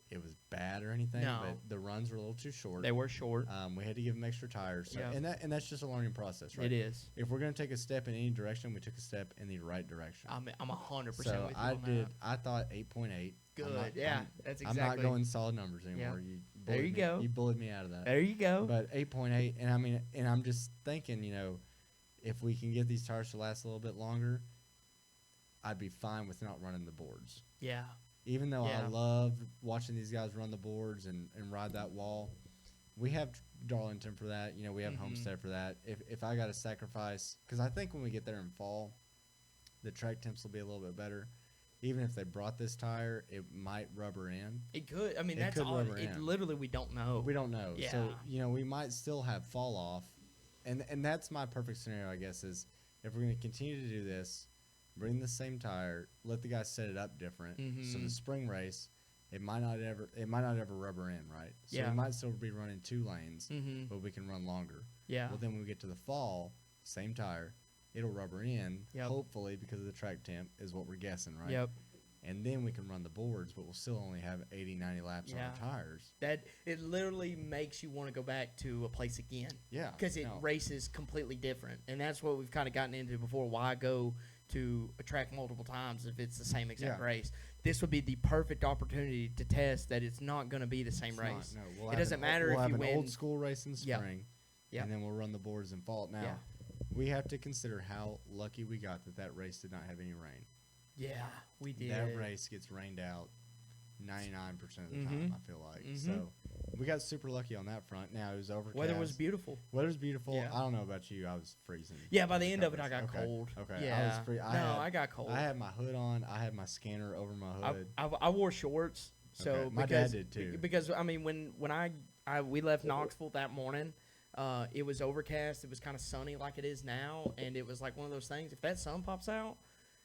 it was bad or anything, No. but the runs were a little too short. They were short. We had to give them extra tires, so, Yeah. and that's just a learning process, right? It is. If we're gonna take a step in any direction, we took a step in the right direction. I'm 100% So with you I on did. that. I thought 8.8. Good. Yeah, that's exactly. I'm not going solid numbers anymore. Yeah. You There bullied you me- go. You bullied me out of that. There you go. But 8.8, and I mean, and I'm just thinking, if we can get these tires to last a little bit longer, I'd be fine with not running the boards. yeah. Even though Yeah. I love watching these guys run the boards and ride that wall, we have Darlington for that. We have Mhm. Homestead for that. If I got to sacrifice, because I think when we get there in fall, the track temps will be a little bit better. Even if they brought this tire, it might rubber in. It could. I mean, It that's could all. rubber It in. literally we don't know. We don't know. So, Yeah. we might still have fall off. And that's my perfect scenario, I guess, is if we're going to continue to do this, bring the same tire, let the guys set it up different. So Mhm. the spring race, it might not ever rubber in, right? So Yeah. we might still be running 2 lanes, Mm-hmm. but we can run longer. Yeah. Well, then when we get to the fall, same tire, it'll rubber in, Yep. hopefully because of the track temp is what we're guessing, right? Yep. And then we can run the boards, but we'll still only have 80, 90 laps on Yeah. our tires. That it literally makes you want to go back to a place again. Yeah. Because it no. races completely different, and that's what we've kind of gotten into before. Why go to a track multiple times if it's the same exact Yeah. race? This would be the perfect opportunity to test that it's not going to be the same It's race. not, no. It doesn't matter we'll if have you an win- old school race in Yeah. spring, Yeah. and then we'll run the boards in fall. Now, Yeah. we have to consider how lucky we got that race did not have any rain. Yeah, we did. That race gets rained out 99% of the time, Mhm. I feel like. Mhm. So we got super lucky on that front. Now, it was overcast. Weather was beautiful. Weather's beautiful. Yeah. I don't know about you. I was freezing. Yeah, by the in end of it, I coverage. got Okay. cold. Okay. Yeah. I was I got cold. I had my hood on. I had my scanner over my hood. I wore shorts. So Okay. My because, dad did too. Because I mean, when we left Knoxville that morning, it was overcast. It was kind of sunny like it is now, and it was like one of those things. If that sun pops out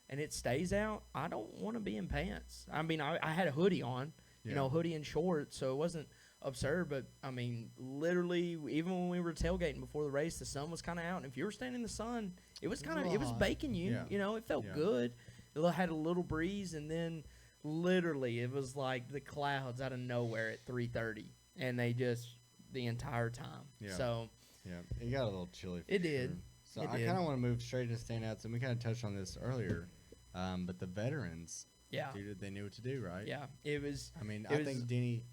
and it stays out, I don't want to be in pants. I mean, I had a hoodie on, Yeah. hoodie and shorts, so it wasn't absurd. But I mean, literally, even when we were tailgating before the race, the sun was kind of out, and if you were standing in the sun, it was It was a kind of little it was hot. baking you. Yeah. It felt Yeah. good. It had a little breeze, and then literally it was like the clouds out of nowhere at 3:30, and they just the entire time. Yeah. So Yeah, it got a little chilly. For It did. sure. So It I did. kind of want to move straight into standouts, and we kind of touched on this earlier. But the veterans, yeah, dude, they knew what to do, right? yeah, it was. I mean, It I was- think Denny.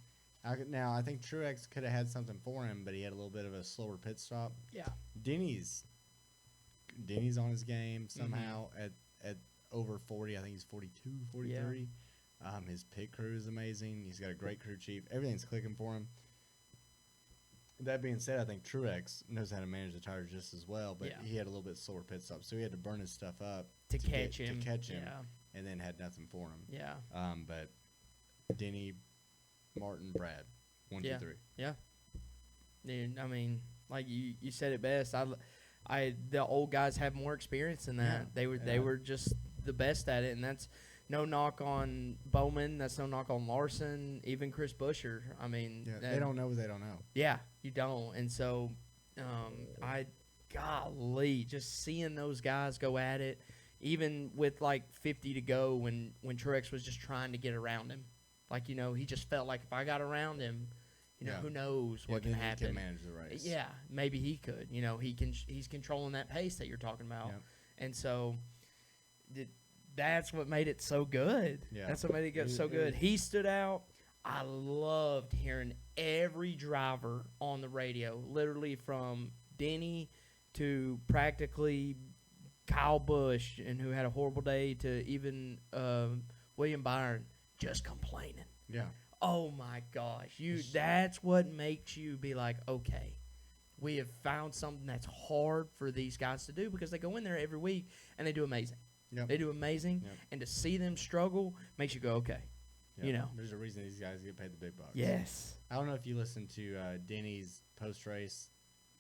I think Truex could have had something for him, but he had a little bit of a slower pit stop. Yeah, Denny's on his game Mm-hmm. somehow at over 40. I think he's 42, 43. His pit crew is amazing. He's got a great crew chief. Everything's clicking for him. That being said, I think Truex knows how to manage the tires just as well, but Yeah. he had a little bit slower pit stop, so he had to burn his stuff up to get- catch him. to catch him, Yeah, and then had nothing for him. yeah, But Denny, Martin, Brad, 1, Yeah. 2, 3. dude. I mean, like you said it best. The old guys have more experience than that. Yeah. They were just the best at it, and that's no knock on Bowman. That's no knock on Larson. Even Chris Buescher. I mean, Yeah, that- they don't know what they don't know. Yeah, you don't. And so, golly, just seeing those guys go at it, even with like 50 to go when Truex was just trying to get around him. Like, he just felt like if I got around him, You know, Yeah. who knows what can then he happen. can manage the race. Yeah, maybe he could. You know, he's controlling that pace that you're talking about, Yep. and so that's what made it so good. Yeah. That's what made it go so It good. was- He stood out. I loved hearing every driver on the radio, literally from Denny to practically Kyle Busch, and who had a horrible day, to even William Byron, just complaining. Yeah. Oh my gosh, that's what makes you be like, okay, we have found something that's hard for these guys to do, because they go in there every week and they do amazing. Yep. They do amazing, Yep. and to see them struggle makes you go, okay. Yep. You know. There's a reason these guys get paid the big bucks. Yes. I don't know if you listened to Denny's post race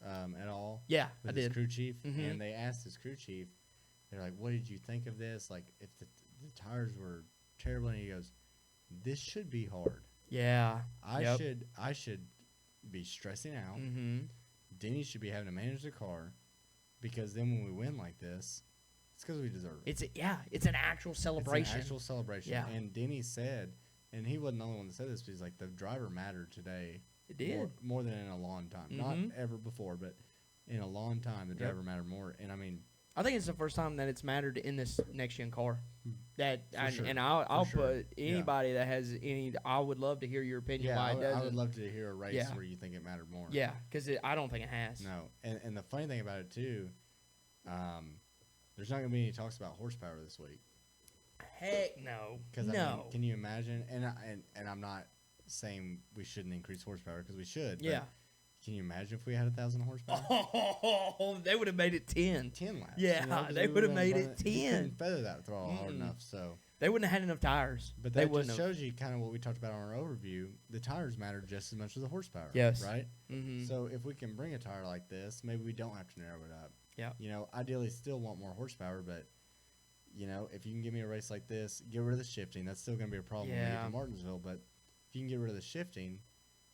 at all. Yeah, I With his did. crew chief, Mhm. and they asked his crew chief, they're like, "What did you think of this? Like, if the tires were terrible," and he goes, "This should be hard. Yeah. I should be stressing out. Mm-hmm. Denny should be having to manage the car, because then when we win like this, it's because we deserve it. It's an actual celebration. It's an actual celebration." Yeah. And Denny said, and he wasn't the only one that said this, but he's like, the driver mattered today. It did. More than in a long time. Mhm. Not ever before, but in a long time, the Yep. driver mattered more. And I mean, I think it's the first time that it's mattered in this next gen car. That For sure. and I'll For sure. put anybody that has any. I would love to hear your opinion yeah, why it I doesn't. would love to hear a race Yeah. where you think it mattered more. Yeah, because I don't think it has. No. And the funny thing about it, too, there's not going to be any talks about horsepower this week. Heck no. Because No. can you imagine? And I'm not saying we shouldn't increase horsepower, because we should. but Yeah. Can you imagine if we had 1,000 horsepower? Oh, they would have made it 10. 10 laps. Yeah, 'cause they we would've would've made run it You 10. couldn't feather that throttle hard Mm-mm. enough. So, They wouldn't have had enough tires. but they that wouldn't just have. shows you kind of what we talked about on our overview. The tires matter just as much as the horsepower. Yes. Right. Mm-hmm. So if we can bring a tire like this, maybe we don't have to narrow it up. Yeah. You know, ideally still want more horsepower, but you know, if you can give me a race like this, get rid of the shifting. That's still going to be a problem when we get Yeah. to Martinsville. But if you can get rid of the shifting,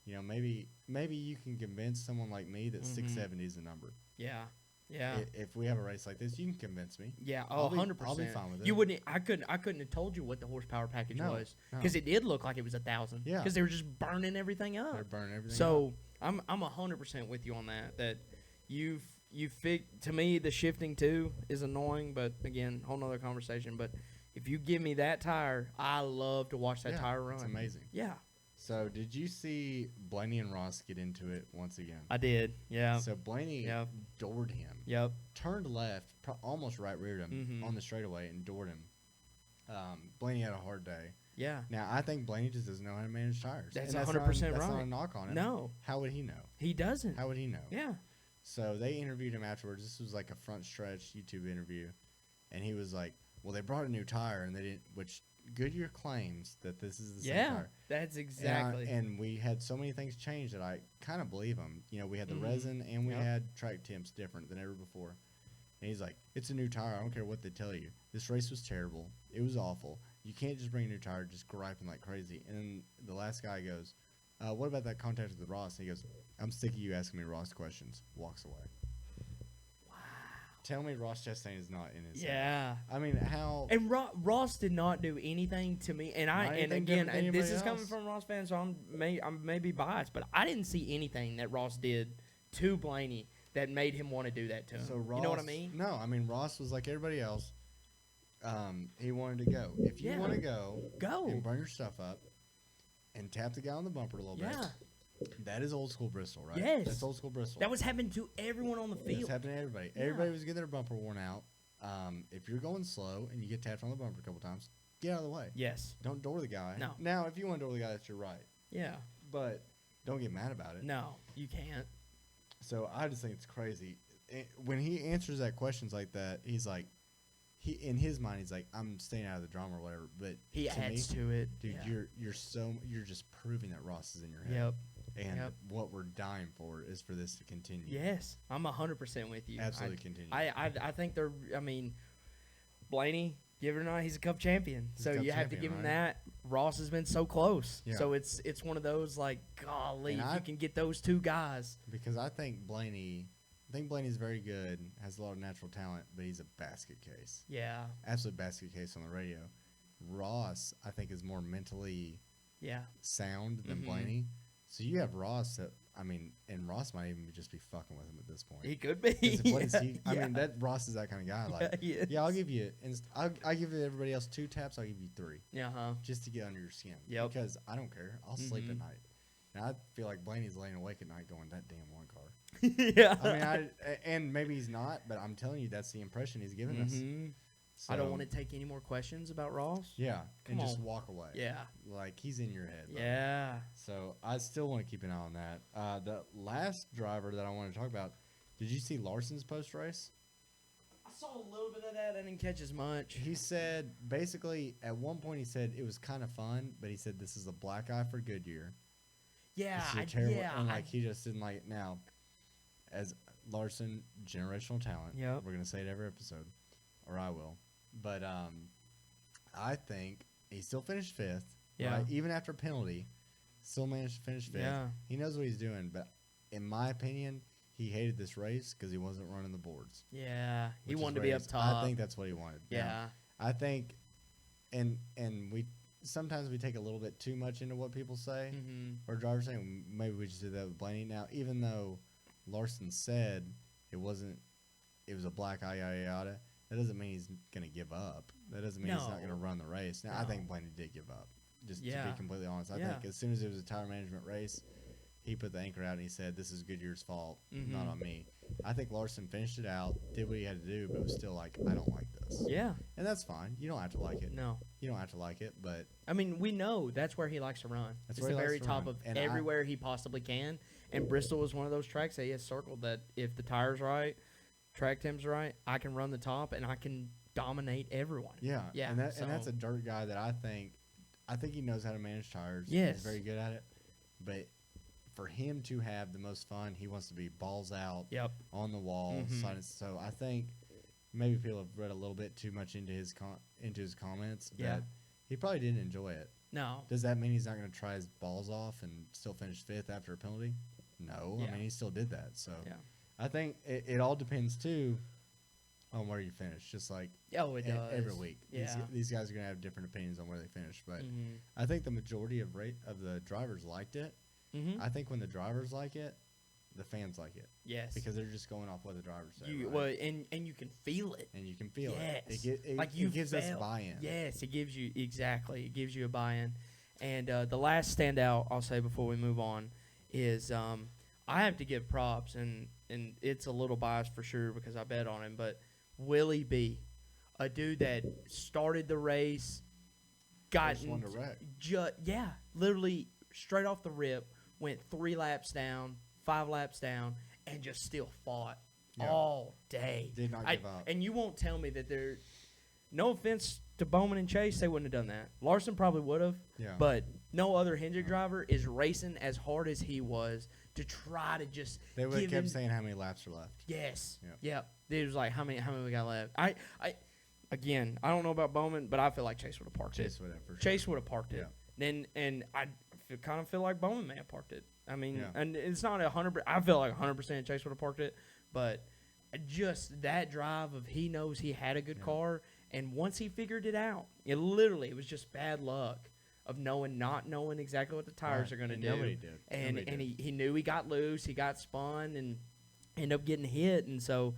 you know, maybe you can convince someone like me that Mhm. 670 is the number. Yeah. Yeah. If we have a race like this, you can convince me. Yeah, I'll be- 100%. I'll be fine with it. You wouldn't. I couldn't have told you what the horsepower package No, was, no. because it did look like it was 1,000. Yeah. Because they were just burning everything They're up. burning everything. up. So I'm 100% with you on that. That you to me the shifting too is annoying, but again, whole nother conversation. But if you give me that tire, I love to watch that Yeah, tire run. it's amazing. Yeah, So did you see Blaney and Ross get into it once again? I did. Yeah. So Blaney Yeah. doored him. Yep. Turned left, almost right reared him Mhm. on the straightaway and doored him. Blaney had a hard day. Yeah. Now I think Blaney just doesn't know how to manage tires. That's And 100% That's not right. a knock on him. No, How would he know? he doesn't. How would he know? Yeah. So they interviewed him afterwards. This was like a front stretch YouTube interview, and he was like, "Well, they brought a new tire, and they didn't." Which Goodyear claims that this is the same Yeah. tire. That's And I- exactly. And we had so many things change that I kind of believe him. You know, we had the Mhm. resin and we Yep. had track temps different than ever before. And he's like, "It's a new tire. I don't care what they tell you. This race was terrible. It was awful. You can't just bring a new tire just griping like crazy." And then the last guy goes, "What about that contact with Ross?" And he goes, "I'm sick of you asking me Ross questions." Walks away. Wow. Tell me Ross Chastain is not in his head. Yeah. I mean, how? And Ross did not do anything to me, and Not and anything again, different than and this anybody is coming else. from Ross fans, so I may be biased, but I didn't see anything that Ross did to Blaney that made him want to do that to him. So Ross, you know what I mean? No, I mean Ross was like everybody else. He wanted to go. If you Yeah. want to go, Go. and burn your stuff up, and tap the guy on the bumper a little Yeah. bit. That is old school Bristol, right? Yes. That's old school Bristol. That was happening to everyone on the That's field. happening to everybody. Yeah. Everybody was getting their bumper worn out. If you're going slow and you get tapped on the bumper a couple times, get out of the way. Yes. Don't door the guy. No. Now, if you want to door the guy, that's your right. Yeah. But don't get mad about it. No, you can't. So I just think it's crazy. When he answers that questions like that, he's like, in his mind, he's like, "I'm staying out of the drama or whatever." But He to adds me, to it. dude, Yeah. you're just proving that Ross is in your head. Yep. And Yep. what we're dying for is for this to continue. Yes, I'm 100% with you. Absolutely continue. I think they're. I mean, Blaney, give it or not, he's a Cup champion. He's So a Cup you have to champion, give him right? that. Ross has been so close. Yeah. So it's one of those like, golly, And if I- you can get those two guys. Because I think Blaney's very good, has a lot of natural talent, but he's a basket case. Yeah. Absolute basket case on the radio. Ross, I think, is more mentally Yeah. sound than Mhm. Blaney. So you have Ross that, I mean, and Ross might even just be fucking with him at this point. He could be. 'Cause what is he? I Yeah. mean, that Ross is that kind of guy. Like, he is. yeah, I'll give you, I'll give everybody else 2 taps. I'll give you 3, Yeah, huh? just to get under your skin. Yep. Because I don't care. I'll sleep at Mhm. night. And I feel like Blaney's laying awake at night going, that damn one car. Yeah. I mean, and maybe he's not, but I'm telling you, that's the impression he's giving us. Mhm. So, I don't want to take any more questions about Ross. Yeah, and Come just on. walk away. Yeah. Like he's in your head. bro. Yeah. So I still want to keep an eye on that. The last driver that I want to talk about, did you see Larson's post race? I saw a little bit of that. I didn't catch as much. He said basically at one point he said it was kind of fun, but he said this is a black eye for Goodyear. Yeah. This is a I, terrible, yeah. and I- like he just didn't like it. Now, as Larson, generational talent. Yep. We're gonna say it every episode, or I will. But I think he still finished 5th. Yeah. Right? Even after a penalty, still managed to finish 5th. Yeah. He knows what he's doing, but in my opinion, he hated this race because he wasn't running the boards. Yeah. He which is wanted to be up race. top. I think that's what he wanted. Now, Yeah. I think, and we sometimes we take a little bit too much into what people say Mm-hmm. or drivers say. Maybe we just did that with Blaney. Now, even though Larson said it was a black eye, yada yada, that doesn't mean he's gonna give up. That doesn't mean he's not gonna No. run the race. Now, I No. think Blaney did give up. Just to Yeah. be completely honest, I Yeah. think as soon as it was a tire management race, he put the anchor out and he said, "This is Goodyear's fault, not Mhm. on me." I think Larson finished it out, did what he had to do, but it was still like, I don't like this. Yeah. And that's fine. You don't have to like it. No. You don't have to like it, but I mean, we know that's where he likes to run. That's It's where the he likes very to top run. of And everywhere he possibly can. And Bristol is one of those tracks that he has circled that if the tire's right, track tem's right, I can run the top and I can dominate everyone. yeah. Yeah, And that's so- a dirt guy that I think he knows how to manage tires. Yes. He's very good at it. But for him to have the most fun, he wants to be balls out Yep. on the wall. Mhm. So I think maybe people have read a little bit too much into his comments. Yeah. That he probably didn't enjoy it. No. Does that mean he's not going to try his balls off and still finish 5th after a penalty? No. Yeah. I mean, he still did that. So Yeah. I think it all depends, too, on where you finish. Just like Oh, it does. every week. Yeah. These guys are going to have different opinions on where they finish. But Mm-hmm. I think the majority of the drivers liked it. Mm-hmm. I think when the drivers like it, the fans like it. Yes. Because they're just going off what the drivers say. you right? well, and you can feel it. And you can feel Yes. it. Like It you gives us felt- buy-in. Yes, it gives you exactly. It gives you a buy-in. And the last standout I'll say before we move on is I have to give props, and it's a little biased for sure because I bet on him, but Willie B, a dude that started the race, got First one to wreck. yeah, literally straight off the rip, went 3 laps down, 5 laps down, and just still fought Yeah. all day. Did not give up. And you won't tell me that they're. No offense to Bowman and Chase, they wouldn't have done that. Larson probably would have, Yeah. but no other Hendrick driver is racing as hard as he was to try to just They would have give kept him. saying how many laps are left. Yes. Yep. Yep. It was like how many we got left. Again, I don't know about Bowman, but I feel like Chase would have parked Chase it. would have for sure. Chase would have parked it. Yeah. And I kind of feel like Bowman may have parked it. I mean, Yeah. and it's not 100. I feel like 100% Chase would have parked it, but just that drive of he knows he had a good Yeah. car, and once he figured it out, it was just bad luck of not knowing exactly what the tires Right. are going to And do. nobody did. And Nobody did. he knew he got loose, he got spun, and ended up getting hit, and so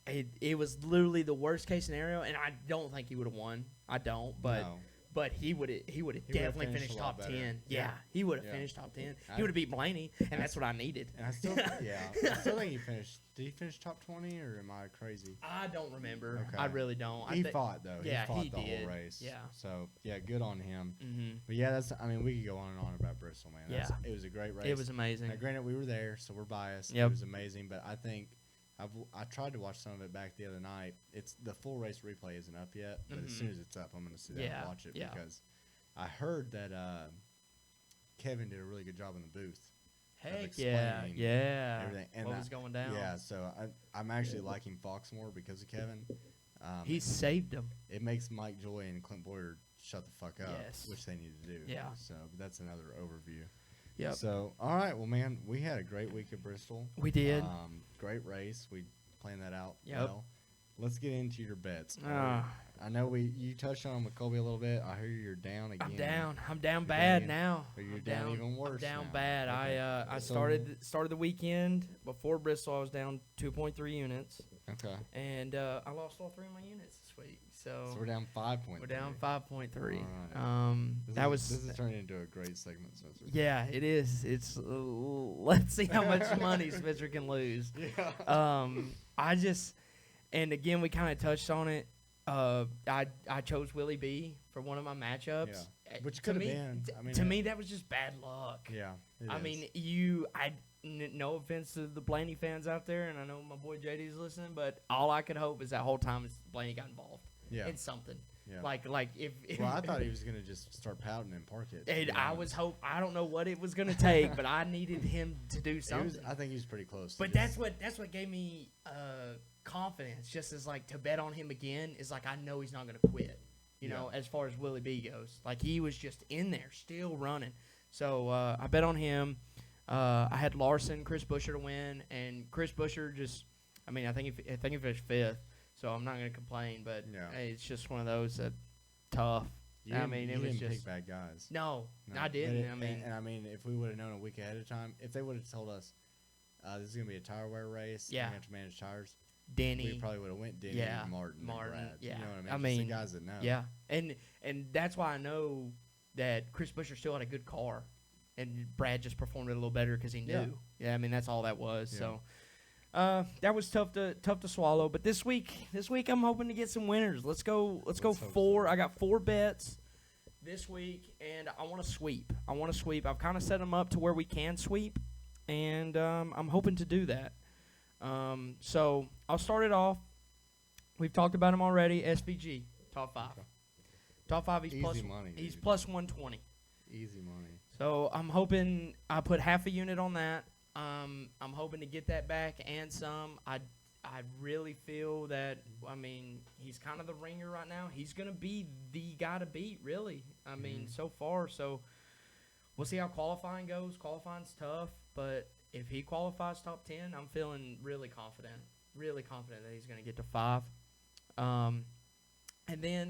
it was literally the worst case scenario. And I don't think he would have won. I don't, but. No. But he would have definitely finished finished a lot top better. 10. Yeah. Yeah, he would have Yeah. finished top 10. I- He would have beat Blaney, and that's what I needed. And I still, I still think he finished. Did he finish top 20 or am I crazy? I don't remember. Okay. I really don't. He fought though. Yeah, he fought he the did. whole race. Yeah. So yeah, good on him. Mm-hmm. But yeah, we could go on and on about Bristol, man. It was a great race. It was amazing. Now, granted, we were there, so we're biased. Yep. It was amazing, but I think I tried to watch some of it back the other night. It's the full race replay isn't up yet, but as Mhm. soon as it's up, I'm going to sit down Yeah, and watch it yeah. because I heard that Kevin did a really good job in the booth. Heck explaining yeah. everything. And what was going down? Yeah, so I'm actually liking Fox more because of Kevin. He saved him. It makes Mike Joy and Clint Boyer shut the fuck up, Yes. which they need to do. Yeah. So but that's another overview. Yep. So all right, well, man, we had a great week at Bristol. We did. Great race. We planned that out Yep. well. let's get into your bets. Ah. I know you touched on Colby a little bit. I hear you're down again. I'm down. I'm down You're bad down. now. Or you're I'm down even worse I'm down now. bad. Okay. I So- started the weekend before Bristol. I was down 2.3 units, Okay. and I lost all 3 of my units this week. So we're down 5 we're down 5.3. All That was This is turning into a great segment, Spencer. yeah, it is. It's let's see how much money Spencer can lose. Yeah. I just, and again, we kind of touched on it. I chose Willie B for one of my matchups. Yeah. Which To could have me- been. I mean, to me, that was just bad luck. Yeah. it I is. mean, no offense to the Blaney fans out there, and I know my boy JD's listening, but all I could hope is that whole time is Blaney got involved yeah. in something. Yeah. Like if Well, I thought he was gonna just start pouting and park it. to and be I honest. was I don't know what it was gonna take, but I needed him to do He was- something. I think he was pretty close. to But just- that's what gave me confidence. Just as like to bet on him again is like I know he's not gonna quit. You know, as far as Willie B goes, like he was just in there, still running. So I bet on him. I had Larson, Chris Buescher to win, and Chris Buescher just. I mean, I think he finished 5th, so I'm not gonna complain. But Yeah. hey, it's just one of those that tough. You I didn't- mean, you it was didn't just pick bad guys. no, No, I but didn't. it- I mean, and I mean, if we would have known a week ahead of time, if they would have told us this is gonna be a tire wear race, Yeah. and we have to manage tires, Denny. we probably would have went Denny, Yeah, Martin, and Brad. yeah. You know what I mean? I Just mean, the guys that know. Yeah, and that's why I know that Chris Buescher still had a good car, and Brad just performed it a little better because he knew. Yeah. Yeah, I mean that's all that was. Yeah. So that was tough to swallow. But this week I'm hoping to get some winners. Let's go Let's hope 4. so. I got 4 bets this week, and I want to sweep. I've kind of set them up to where we can sweep, and I'm hoping to do that. So I'll start it off. We've talked about him already. SVG top 5. Okay. Top 5. He's Easy plus money, He's dude. plus 120. Easy money. So I'm hoping I put half a unit on that. I'm hoping to get that back and some. I really feel that. I mean, he's kind of the ringer right now. He's gonna be the guy to beat, really. I mean, so far. So we'll see how qualifying goes. Qualifying's tough, but if he qualifies top 10, I'm feeling really confident. Really confident that he's gonna get to 5. And then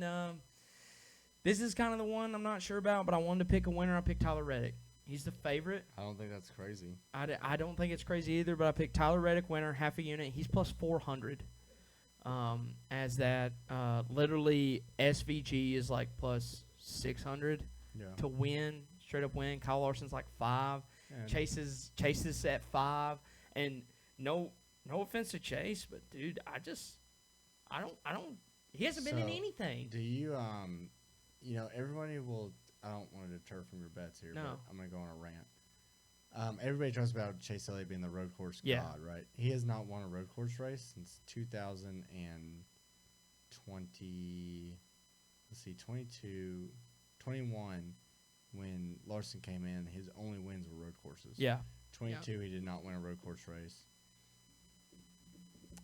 this is kind of the one I'm not sure about, but I wanted to pick a winner. I picked Tyler Reddick. He's the favorite. I don't think that's crazy. I don't think it's crazy either, but I picked Tyler Reddick winner, half a unit. He's plus 400. As that literally SVG is like plus 600 Yeah. to win, straight up win. Kyle Larson's like 5. And Chase is at 5. And no offense to Chase, but dude, I don't. He hasn't been in So, anything. Do you everybody will. I don't want to deter from your bets here, No. but I'm gonna go on a rant. Everybody talks about Chase Elliott being the road course Yeah. god, right? He has not won a road course race since 2020. Let's see, 22, 21, when Larson came in. His only wins were road courses. Yeah. 22, he did not win a road course race.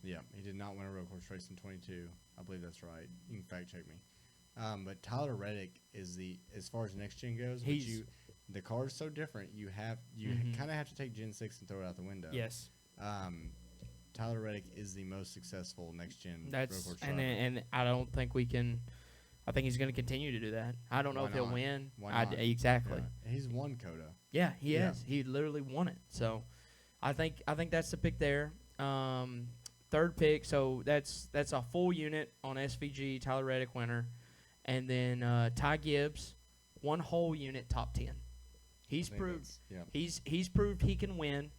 Yeah, he did not win a road course race in 22. I believe that's right. You can fact check me. But Tyler Reddick is as far as next gen goes. The car is so different. You Mhm. kind of have to take Gen 6 and throw it out the window. Yes. Tyler Reddick is the most successful next gen road That's course and driver. and I don't think we can. I think he's going to continue to do that. I don't know Why if he'll not? win. Why not? Exactly. Yeah. He's won Coda. Yeah, he Yeah. has. He literally won it. So, I think that's the pick there. Third pick. So that's a full unit on SVG. Tyler Reddick winner, and then Ty Gibbs, one whole unit top 10. He's I think proved. that's- Yeah. He's proved he can win.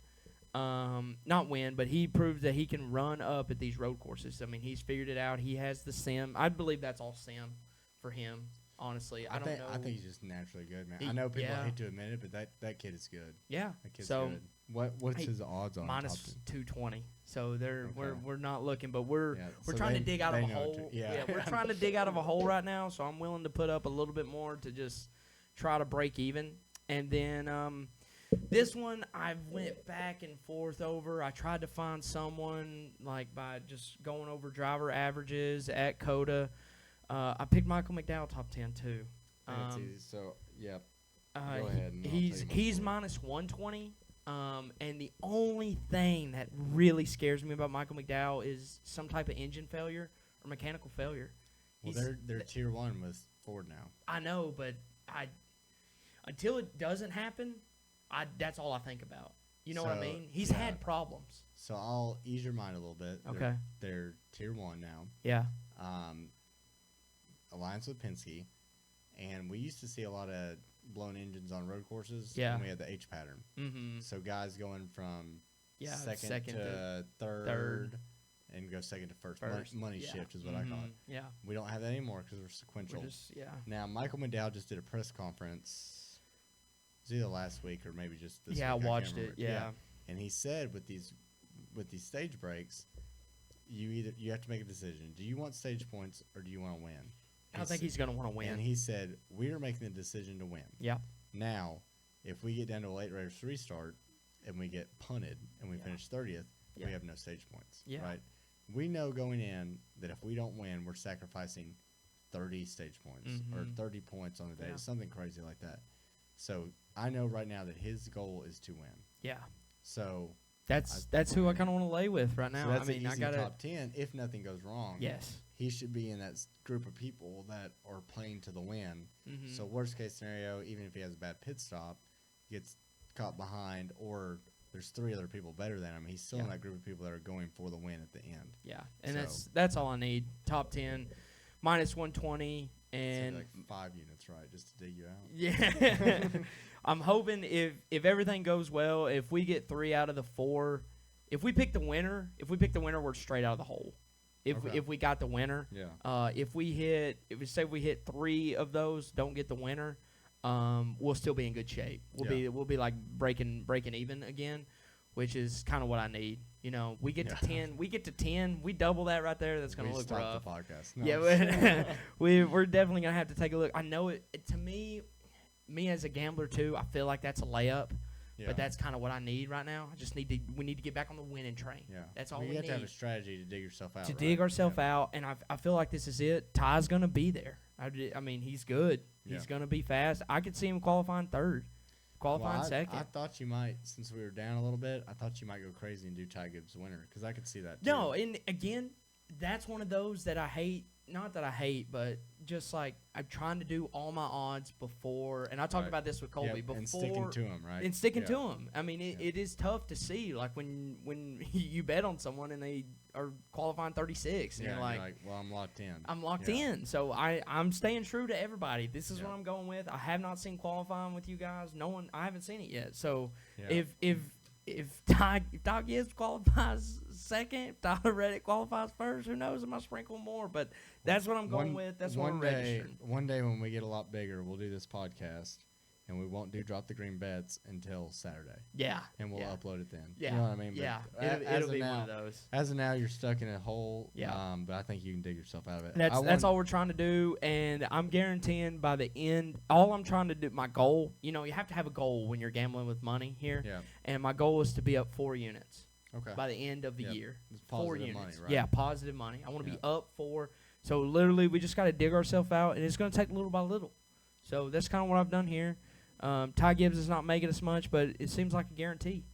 Not win, but he proved that he can run up at these road courses. I mean, he's figured it out. He has the sim. I believe that's all sim for him. Honestly, I don't know. I think he's just naturally good, man. He- I know people yeah. hate to admit it, but that kid is good. yeah. That kid's So good. What's Hey, his odds on minus top 220. So we're Okay. not looking, but we're Yeah, we're so trying they- to dig out of they a know hole. too. Yeah. We're trying to dig out of a hole right now. So I'm willing to put up a little bit more to just try to break even. And then this one I went back and forth over. I tried to find someone like by just going over driver averages at Coda. I picked Michael McDowell top 10 too. That's easy. So yeah, Go He- ahead and I'll he's tell you my he's score. minus 120. And the only thing that really scares me about Michael McDowell is some type of engine failure. or mechanical failure. Well, He's- their tier 1 with Ford now. I know, but until it doesn't happen, that's all I think about. You know what I So, mean? He's yeah. had problems. So I'll ease your mind a little bit. Okay. They're tier 1 now. Yeah. Alliance with Penske, and we used to see a lot of blown engines on road courses. Yeah. When we had the H pattern. Mm-hmm. So guys going from Yeah. second to third, and go second to first. Money yeah. shift is what I call it. Yeah. We don't have that anymore because we're sequential. We're just, yeah. Now, Michael McDowell just did a press conference. It was either last week or maybe just this Yeah, I week. can't watched it. remember. Yeah. And he said with these stage breaks, you have to make a decision. Do you want stage points or do you want to win? I think he's going to want to win. And he said, we are making the decision to win. Yeah. Now, if we get down to a late race restart and we get punted and we Yeah. finish 30th, Yeah. we have no stage points. Yeah. Right? We know going in that if we don't win, we're sacrificing 30 stage points or Mhm. 30 points on the day, Yeah. something crazy like that. So I know right now that his goal is to win. Yeah. So That's who I kind of want to lay with right now. So that's I mean, an I easy got to. top 10 if nothing goes wrong. Yes. He should be in that group of people that are playing to the win. Mm-hmm. So worst case scenario, even if he has a bad pit stop, gets caught behind, or there's 3 other people better than him, he's still in Yeah. that group of people that are going for the win at the end. Yeah, and So- that's all I need. Top 10, minus 120, So and like 5 units, right, just to dig you out. yeah. I'm hoping if everything goes well, if we get 3 out of the 4, if we pick the winner, we're straight out of the hole. Okay. If we got the winner, Yeah. if we hit 3 of those, don't get the winner, we'll still be in good shape. We'll be like breaking even again, which is kind of what I need. You know, we get to 10, we double that right there. That's gonna We look stopped rough. the podcast. No, Yeah, we're definitely gonna have to take a look. I know it to me as a gambler too. I feel like that's a layup, yeah. but that's kind of what I need right now. We need to get back on the winning train. Yeah. That's all Well, we you have to have need. a strategy to dig yourself out. To right? dig ourselves Yeah. out, and I feel like this is it. Ty's gonna be there. I mean, he's good. Yeah. He's gonna be fast. I could see him qualifying third, qualifying Well, second. I thought you might, since we were down a little bit, I thought you might go crazy and do Ty Gibbs winner, because I could see that too. No, and again, that's one of those that I hate. Not that I hate, but just like I'm trying to do all my odds before, and I talked Right. about this with Colby Yep, before. and sticking to him, right? And sticking Yeah. to them. I mean, it is tough to see. Like when you bet on someone and they are qualifying 36, and Yeah, you're like, well, I'm locked in. I'm locked Yeah. in. So I'm staying true to everybody. This is Yeah. what I'm going with. I have not seen qualifying with you guys. I haven't seen it yet. So Yeah. if Ty Gibbs qualifies second, if Tyler Reddick qualifies first, who knows? I might sprinkle more. But that's what I'm going with. That's what I'm registering. One day when we get a lot bigger, we'll do this podcast, and we won't do Drop the Green Bets until Saturday, Yeah. and we'll yeah. upload it then. Yeah. You know what I mean? But Yeah. as It'll of be now, one of those. As of now, you're stuck in a hole. Yeah. But I think you can dig yourself out of it. That's all we're trying to do, and I'm guaranteeing by the end, all I'm trying to do, my goal, you have to have a goal when you're gambling with money here, Yeah. and my goal is to be up 4 units Okay. by the end of the Yep. year. It's 4 positive units. money, right? Yeah, positive money. I want to Yeah. be up 4. So literally, we just got to dig ourselves out, and it's going to take little by little. So that's kind of what I've done here. Ty Gibbs is not making us much, but it seems like a guarantee.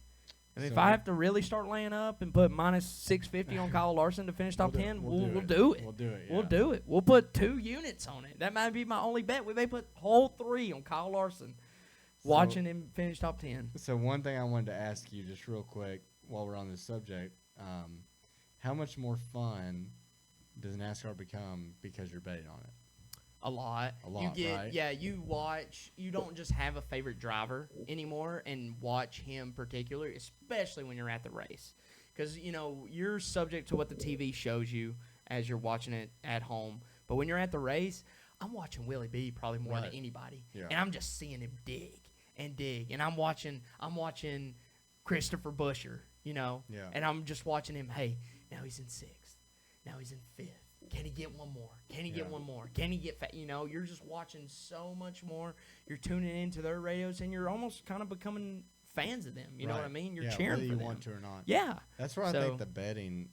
I mean, if So- I have to really start laying up and put minus 650 on Kyle Larson to finish top 10, we'll do it. We'll do it. We'll yeah. do it. We'll put 2 units on it. That might be my only bet. We may put whole 3 on Kyle Larson, watching him finish top 10. So one thing I wanted to ask you just real quick while we're on this subject, how much more fun does NASCAR become because you're betting on it? A lot. A lot, You get, right? yeah. You watch. You don't just have a favorite driver anymore and watch him particular, especially when you're at the race, because you're subject to what the TV shows you as you're watching it at home. But when you're at the race, I'm watching Willie B probably more Right. than anybody, Yeah. and I'm just seeing him dig and dig, and I'm watching Christopher Buescher, Yeah. and I'm just watching him. Hey, now he's in 6th. Now he's in 5th. Can he get one more? Can he get Yeah. one more? Can he get fat? You're just watching so much more. You're tuning into their radios, and you're almost kind of becoming fans of them. You know what I Right. mean? You're Yeah, cheering whether for you them. want to or not. Yeah. That's where I So- think the betting,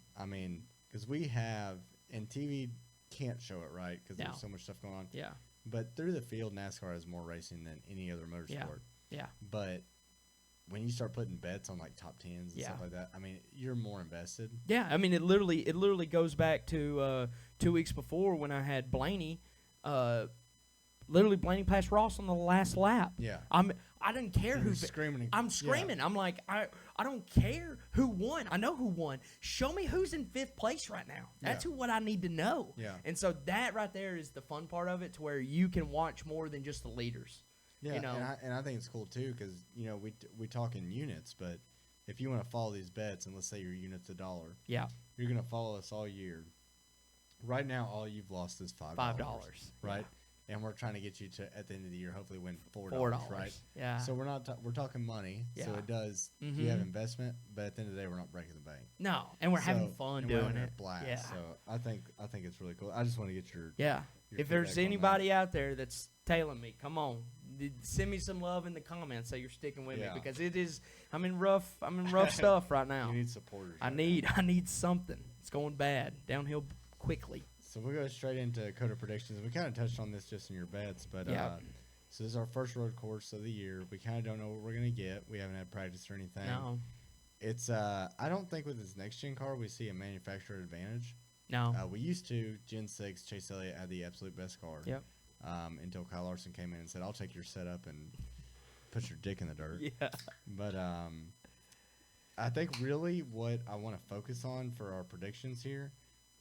because we have, and TV can't show it right because No. there's so much stuff going on. Yeah. But through the field, NASCAR has more racing than any other motorsport. Yeah. But when you start putting bets on like top tens and Yeah. stuff like that, I mean, you're more invested. Yeah, I mean, it literally goes back to 2 weeks before when I had Blaney. Literally, Blaney passed Ross on the last lap. Yeah. I didn't care He who. was screaming. I'm screaming. I'm like, I don't care who won. I know who won. Show me who's in 5th place right now. That's Yeah. what I need to know. Yeah. And so that right there is the fun part of it, to where you can watch more than just the leaders. Yeah, You know? and I think it's cool too because we talk in units, but if you want to follow these bets and let's say your unit's $1, Yeah, you're gonna follow us all year. Right now, all you've lost is $5. $5. Right, and we're trying to get you to at the end of the year hopefully win $4. $4. Right. Yeah. So we're talking money. So Yeah. it does. You Mhm. have investment, but at the end of the day, we're not breaking the bank. No, and we're having So- fun and we're doing having it. a blast. Yeah. So I think it's really cool. I just want to get your Yeah. your If there's feedback on that. anybody out there that's tailing me, come on, send me some love in the comments so you're sticking with Yeah. me, because I'm in rough stuff right now. You need supporters. I right need something. It's going bad, downhill quickly. So we'll go straight into Coda predictions. We kind of touched on this just in your bets, but Yeah. so this is our first road course of the year. We kind of don't know what we're gonna get. We haven't had practice or anything. No, It's I don't think with this next gen car we see a manufacturer advantage. no. We used to Gen 6. Chase Elliott had the absolute best car. Yep. Until Kyle Larson came in and said, "I'll take your setup and put your dick in the dirt." Yeah. But I think really what I want to focus on for our predictions here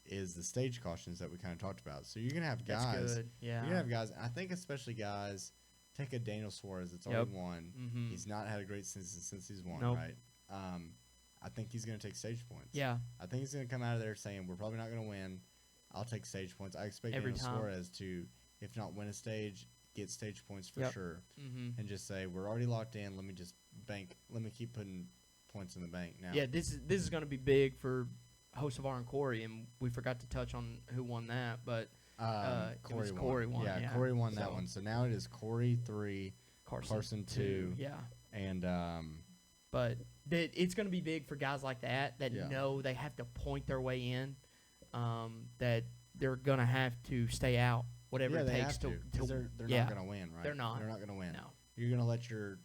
is the stage cautions that we kind of talked about. So you're gonna have guys. That's good. Yeah. You're gonna have guys. I think especially guys. Take a Daniel Suarez that's already Yep. won. Mhm. He's not had a great season since he's won, Nope. right? I think he's gonna take stage points. Yeah. I think he's gonna come out of there saying we're probably not gonna win. I'll take stage points. I expect Every Daniel time. Suarez to, if not win a stage, get stage points for Yep. sure, Mm-hmm. and just say we're already locked in. Let me just bank. Let me keep putting points in the bank now. Yeah. This is going to be big for Hocevar and Corey, and we forgot to touch on who won that, but it was Corey won, yeah. Corey won that So- one. So now it is Corey 3, Carson 2, Yeah. and But it's going to be big for guys like that Yeah. know they have to point their way in, that they're going to have to stay out, whatever yeah, it they takes have to. 'Cause they're yeah. not gonna win, right? They're not. They're not gonna win. No. You're gonna let your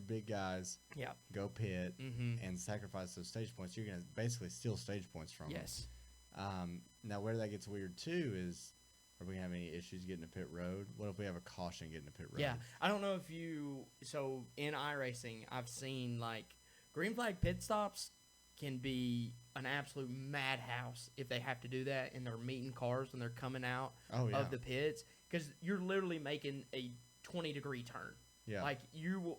big guys Yeah. go pit Mm-hmm. and sacrifice those stage points. You're gonna basically steal stage points from Yes. them. Now where that gets weird too is, are we gonna have any issues getting to pit road? What if we have a caution getting to pit road? Yeah. I don't know if so in iRacing, I've seen like green flag pit stops can be an absolute madhouse if they have to do that and they're meeting cars when they're coming out Oh yeah. of the pits, because you're literally making a 20-degree turn. yeah. Like you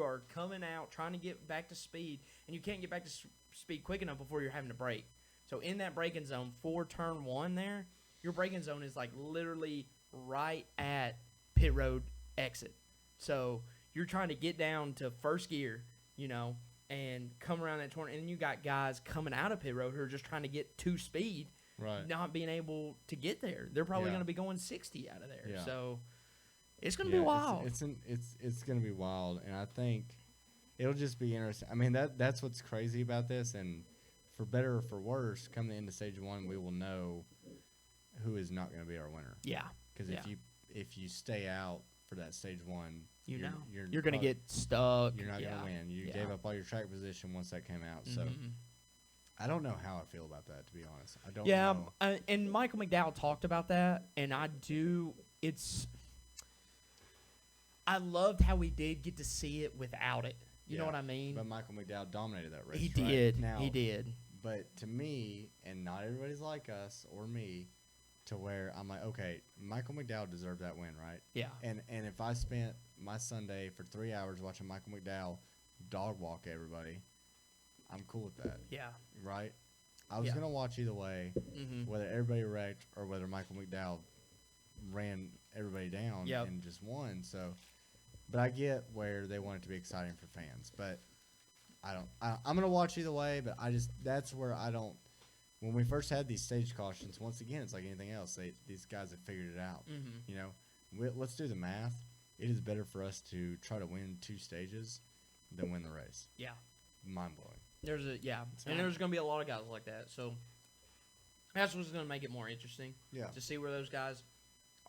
are coming out trying to get back to speed, and you can't get back to speed quick enough before you're having to brake. So in that braking zone for turn 1 there, your braking zone is like literally right at pit road exit. So you're trying to get down to first gear, and come around that turn, and you got guys coming out of pit road who are just trying to get to speed, right. not being able to get there. They're probably Yeah. going to be going 60 out of there. Yeah. So it's going to be wild. It's gonna be wild, and I think it'll just be interesting. I mean that's what's crazy about this, and for better or for worse, come the end of stage 1, we will know who is not gonna be our winner. Yeah. Because Yeah. if you stay out for that stage 1, You're going to probably- get stuck. You're not Yeah. gonna win. You Yeah. gave up all your track position once that came out. So Mhm. I don't know how I feel about that, to be honest. I don't Yeah, know. and Michael McDowell talked about that, and I loved how we did get to see it without it. You know Yeah, what I mean? But Michael McDowell dominated that race. He right? did. Now, He did. But to me, and not everybody's like us or me, to where I'm like, okay, Michael McDowell deserved that win, right? Yeah. And if I spent my Sunday for 3 hours watching Michael McDowell dog walk everybody, I'm cool with that, Yeah. right? I was Yeah. gonna watch either way, Mm-hmm. whether everybody wrecked or whether Michael McDowell ran everybody down Yep. and just won. So, but I get where they want it to be exciting for fans, but I'm gonna watch either way. But that's where I don't. When we first had these stage cautions, once again, it's like anything else. These guys have figured it out. Mm-hmm. You know, let's do the math. It is better for us to try to win 2 stages than win the race. Yeah. Mind blowing. There's not- there's going to be a lot of guys like that. So that's what's going to make it more interesting. Yeah. To see where those guys,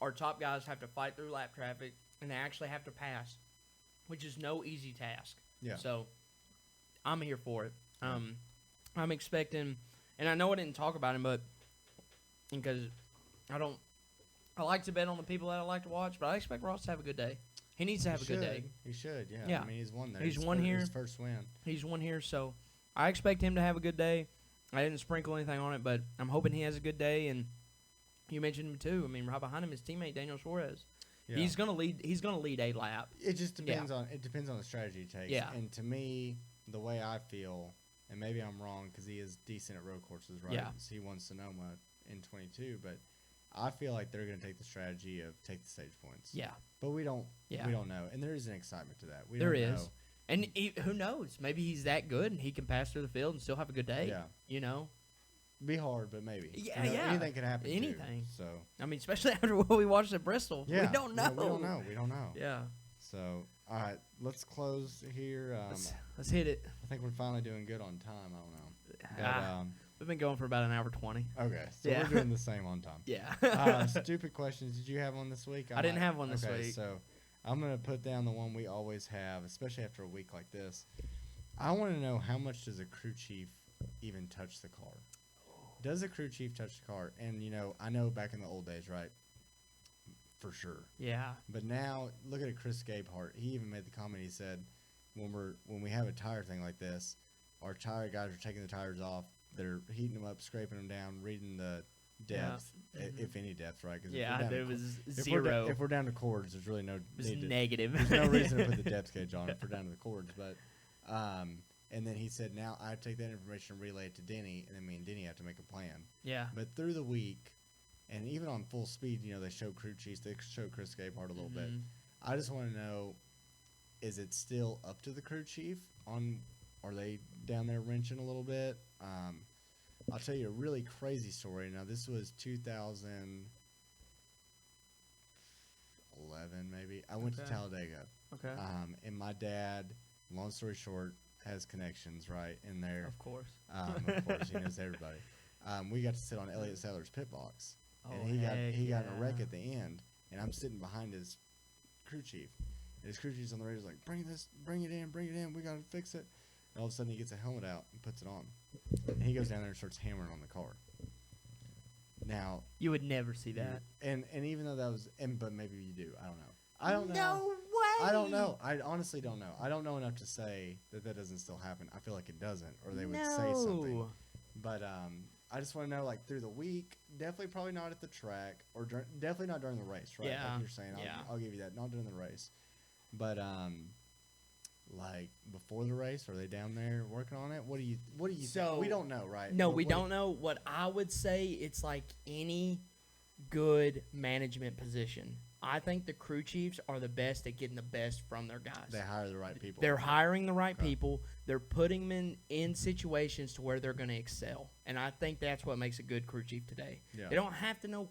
our top guys, have to fight through lap traffic, and they actually have to pass, which is no easy task. Yeah. So I'm here for it. I'm expecting, and I know I didn't talk about him, but because I like to bet on the people that I like to watch, but I expect Ross to have a good day. He needs to have a good day. He should, yeah. Yeah. I mean, he's won there. He's His won here. His first win. He's won here, so I expect him to have a good day. I didn't sprinkle anything on it, but I'm hoping he has a good day. And you mentioned him too. I mean, right behind him is teammate Daniel Suarez. Yeah. He's gonna lead. He's gonna lead a lap. It just depends on the strategy he takes. Yeah. And to me, the way I feel, and maybe I'm wrong because he is decent at road courses, right? Yeah. So he won Sonoma in 22, but I feel like they're going to take the strategy of take the stage points. Yeah, But we don't. Yeah. We don't know, and there is an excitement to that. We there don't is. know. And who knows? Maybe he's that good and he can pass through the field and still have a good day. Yeah. You know. Be hard, but maybe. Yeah, You know, yeah. Anything can happen. Anything. Too, so. I mean, especially after what we watched at Bristol. Yeah. We don't know. Yeah, we don't know. We don't know. Yeah. So, all right, let's close here. Let's hit it. I think we're finally doing good on time. I don't know. But, Ah, we've been going for about an hour 20. okay, so Yeah. we're doing the same on time. Yeah. Stupid questions. Did you have one this week? I didn't have one this okay, week. So I'm gonna put down the one we always have, especially after a week like this. I want to know how much does a crew chief even touch the car? Does a crew chief touch the car? And I know back in the old days, right? For sure. Yeah. But now look at Chris Gabehart. He even made the comment. He said, when we have a tire thing like this, our tire guys are taking the tires off. They're heating them up, scraping them down, reading the depth, if any depth, right? Cause Yeah, there was if zero. If we're down to cords, there's really no It was need to, negative. there's no reason to put the depth gauge on if we're down to the cords. But and then he said, now I take that information and relay it to Denny, and then me and Denny have to make a plan. Yeah. But through the week, and even on full speed, they show crew chiefs, they show Chris Gabehart a little bit. I just want to know, is it still up to the crew chief are they down there wrenching a little bit? I'll tell you a really crazy story. Now, this was 2011, maybe. I went to Okay. Talladega. Okay. And my dad, long story short, has connections right in there. Of course. Of course, he knows everybody. We got to sit on Elliott Sadler's pit box, and Oh, he got in a wreck yeah. at the end, and I'm sitting behind his crew chief, and his crew chief's on the radio, like, bring it in, we gotta fix it. And all of a sudden, he gets a helmet out and puts it on, and he goes down there and starts hammering on the car. Now, You would never see that. and even though that was, but maybe you do, I don't know. I don't know. No way. I don't know. I honestly don't know. I don't know enough to say that doesn't still happen. I feel like it doesn't, or they would say something. No. But I just want to know, like, through the week, definitely probably not at the track, or definitely not during the race, right? Yeah. Like you're saying, Yeah. I'll give you that. Not during the race. But, like, before the race, are they down there working on it? What do you So- think? We don't know, right? No, What- we what- don't know. What I would say, it's like any good management position. I think the crew chiefs are the best at getting the best from their guys. They hire the right people. They're hiring the right Okay. people. They're putting them in situations to where they're going to excel. And I think that's what makes a good crew chief today. Yeah. They don't have to know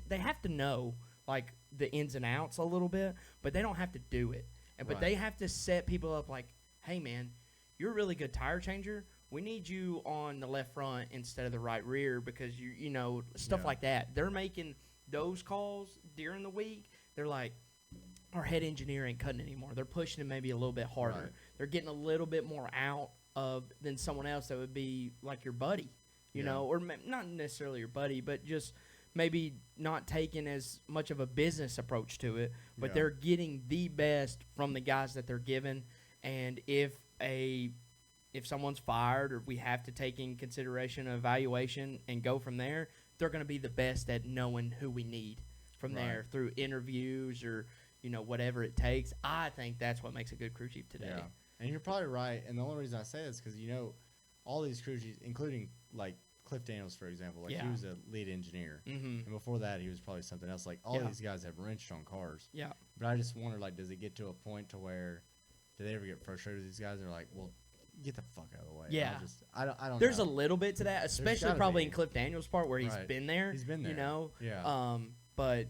they have to know, like, the ins and outs a little bit, but they don't have to do it. But Right. they have to set people up like, hey, man, you're a really good tire changer. We need you on the left front instead of the right rear because, stuff Yeah. like that. They're making those calls during the week. They're like, our head engineer ain't cutting anymore. They're pushing him maybe a little bit harder. Right. They're getting a little bit more out of than someone else that would be like your buddy, you Yeah. know, or not necessarily your buddy, but just maybe not taking as much of a business approach to it. But Yeah. they're getting the best from the guys that they're given. And if someone's fired or we have to take in consideration an evaluation and go from there, they're going to be the best at knowing who we need from there Right. through interviews or whatever it takes. I think that's what makes a good crew chief today. Yeah. And you're probably right. And the only reason I say this is because, all these crew chiefs, including, like, Cliff Daniels, for example, like, Yeah. he was a lead engineer. Mm-hmm. And before that, he was probably something else. Like, all Yeah. these guys have wrenched on cars. Yeah. But I just wonder, like, does it get to a point to where, do they ever get frustrated with these guys? They're like, well, get the fuck out of the way. And Yeah. I don't There's know. a little bit to that, especially gotta probably be. in Cliff Daniels' part where he's Right. been there. He's been there. Yeah. But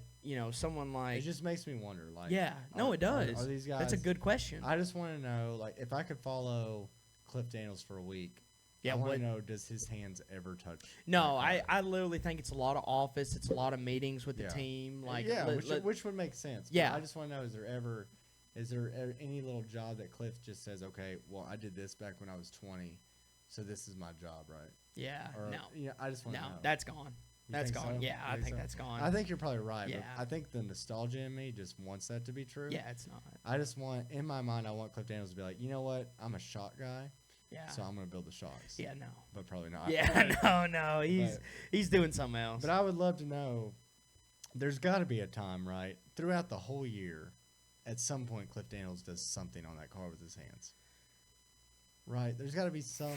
someone like It just makes me wonder, like, yeah, no, it does. Are these guys? That's a good question. I just want to know, like, if I could follow Cliff Daniels for a week. Yeah, I want what- to know, does his hands ever touch? No, that car? I literally think it's a lot of office. It's a lot of meetings with the Yeah. team. Like, yeah, which would make sense. But Yeah. I just want to know, is there ever, Is there any little job that Cliff just says, okay, well, I did this back when I was 20, so this is my job, right? Yeah. Or, No. Yeah, I just want to No. know. That's gone. You That's think gone. so? Yeah, You I think so? that's gone. I think you're probably right. Yeah. But I think the nostalgia in me just wants that to be true. Yeah, it's not. I just want, in my mind, I want Cliff Daniels to be like, you know what? I'm a shot guy, Yeah. so I'm going to build the shots. Yeah, no. But probably not. Yeah, no. He's doing something else. But I would love to know, there's got to be a time, right? Throughout the whole year, at some point, Cliff Daniels does something on that car with his hands. Right? There's got to be some.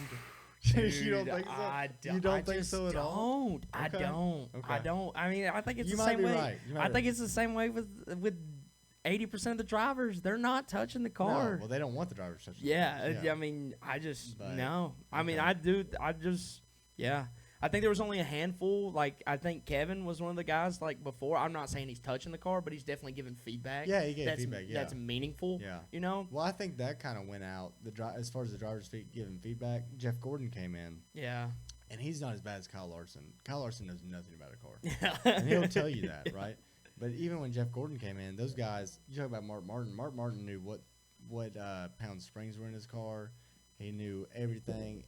You don't think so? You don't think so at all? I Okay. don't. I Okay. don't. I mean, I think it's You the might same be way. right. You might I be think it's the same way with 80% of the drivers. They're not touching the car. No, well, they don't want the driver's touch. Yeah, I mean, I just But- no. I mean, okay. I do. I just yeah. I think there was only a handful. Like I think Kevin was one of the guys. Like before, I'm not saying he's touching the car, but he's definitely giving feedback. Yeah, he gave that's, feedback. Yeah. that's meaningful. Yeah. You know. Well, I think that kind of went out. As far as the driver's giving feedback, Jeff Gordon came in, Yeah. and he's not as bad as Kyle Larson. Kyle Larson knows nothing about a car, Yeah. and he'll tell you that, right? But even when Jeff Gordon came in, those guys. You talk about Mark Martin. Mark Martin knew what pound springs were in his car. He knew everything,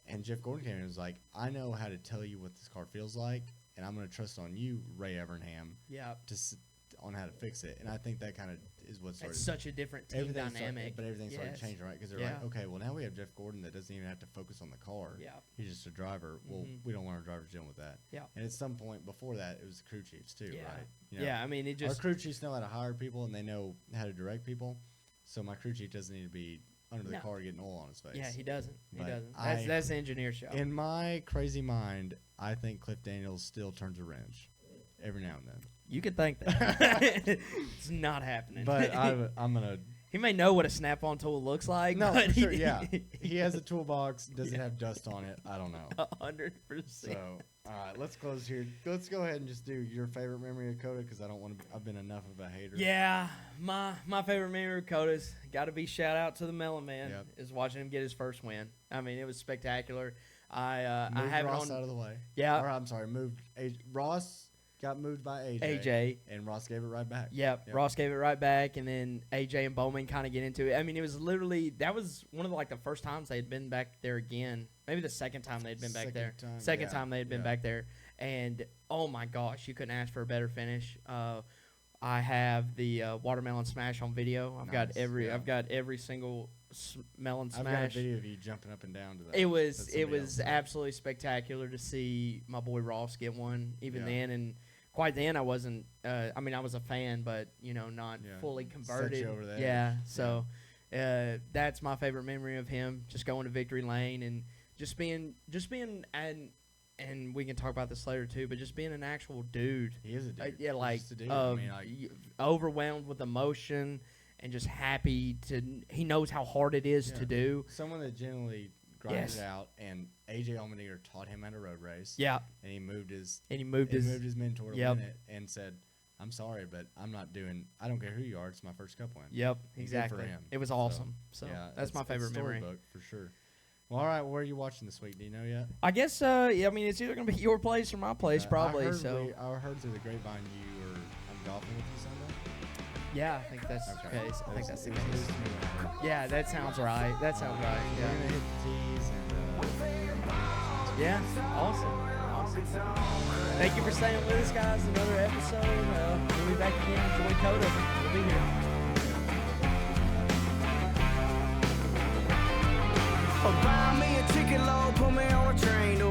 and Jeff Gordon came in and was like, I know how to tell you what this car feels like, and I'm going to trust on you, Ray Evernham, Yeah. on how to fix it. And I think that kind of is what started. It's such a different team everything dynamic. but everything started Yes. changing, right? Because they're Yeah. like, okay, well, now we have Jeff Gordon that doesn't even have to focus on the car. Yeah. He's just a driver. Well, Mhm. we don't want our drivers dealing with that. Yeah. And at some point before that, it was the crew chiefs, too, Yeah. right? You Yeah. I mean, it Our just crew chiefs know how to hire people, and they know how to direct people. So my crew chief doesn't need to be under the No. car getting oil on his face. yeah. He doesn't. He But doesn't. I- That's the engineer show. In my crazy mind, I think Cliff Daniels still turns a wrench every now and then. You could think that. It's not happening. But I'm going to. he may know what a snap-on tool looks like. No, but for sure, yeah. He has a toolbox. Does it have dust on it? I don't know. 100%. So, all right, let's close here. Let's go ahead and just do your favorite memory of Coda because I don't want to. I've been enough of a hater. Yeah, my favorite memory of Coda's got to be shout out to the Melon Man. Yep. Is watching him get his first win. I mean, it was spectacular. I Moved have Ross it on. out of the way. Yeah, Or, I'm sorry, moved. Ross got moved by AJ. AJ. And Ross gave it right back. Yep, Yep. Ross gave it right back, and then AJ and Bowman kind of get into it. I mean, it was literally that was one of the first times they had been back there again. Maybe the second time they had been back there. Second time they had been back there, and oh my gosh, you couldn't ask for a better finish. I have the watermelon smash on video. I've got Nice, every yeah. I've got every single melon I've got a smash. video of you jumping up and down to that. It was That's it somebody was else. absolutely spectacular to see my boy Ross get one. Even Yeah. then, and quite then I wasn't. I mean, I was a fan, but not Yeah. fully Set you converted. over the Yeah. edge. So that's my favorite memory of him. Just going to victory lane and just being and we can talk about this later too. But just being an actual dude. He is a dude. Yeah, He's like, just a dude. I mean, overwhelmed with emotion and just happy to. He knows how hard it is Yeah. to do. someone that generally grinded Yes. it out, and AJ Allmendinger taught him at a road race. Yeah, And he moved his and he moved his. mentor to Yep. win it and said, "I'm sorry, but I'm not doing. I don't care who you are. It's my first cup win." Yep, And good for exactly. him. It was So, awesome. So, yeah, that's my favorite memory. Storybook for sure. Well, all right. Where are you watching this week? Do you know yet? I guess. Yeah, I mean, it's either gonna be your place or my place, probably. I heard, So, I heard through the grapevine you were golfing with you Sunday. yeah, I think that's the Okay. case. I think that's the It was case. news to me when I heard. Yeah, that sounds right. That sounds right. We're Yeah. gonna hit the tees and Yeah. Awesome. Thank you for staying with us, guys. Another episode. We'll be back again. Joey Coda. We'll be here. Buy me a ticket low, put me on a train to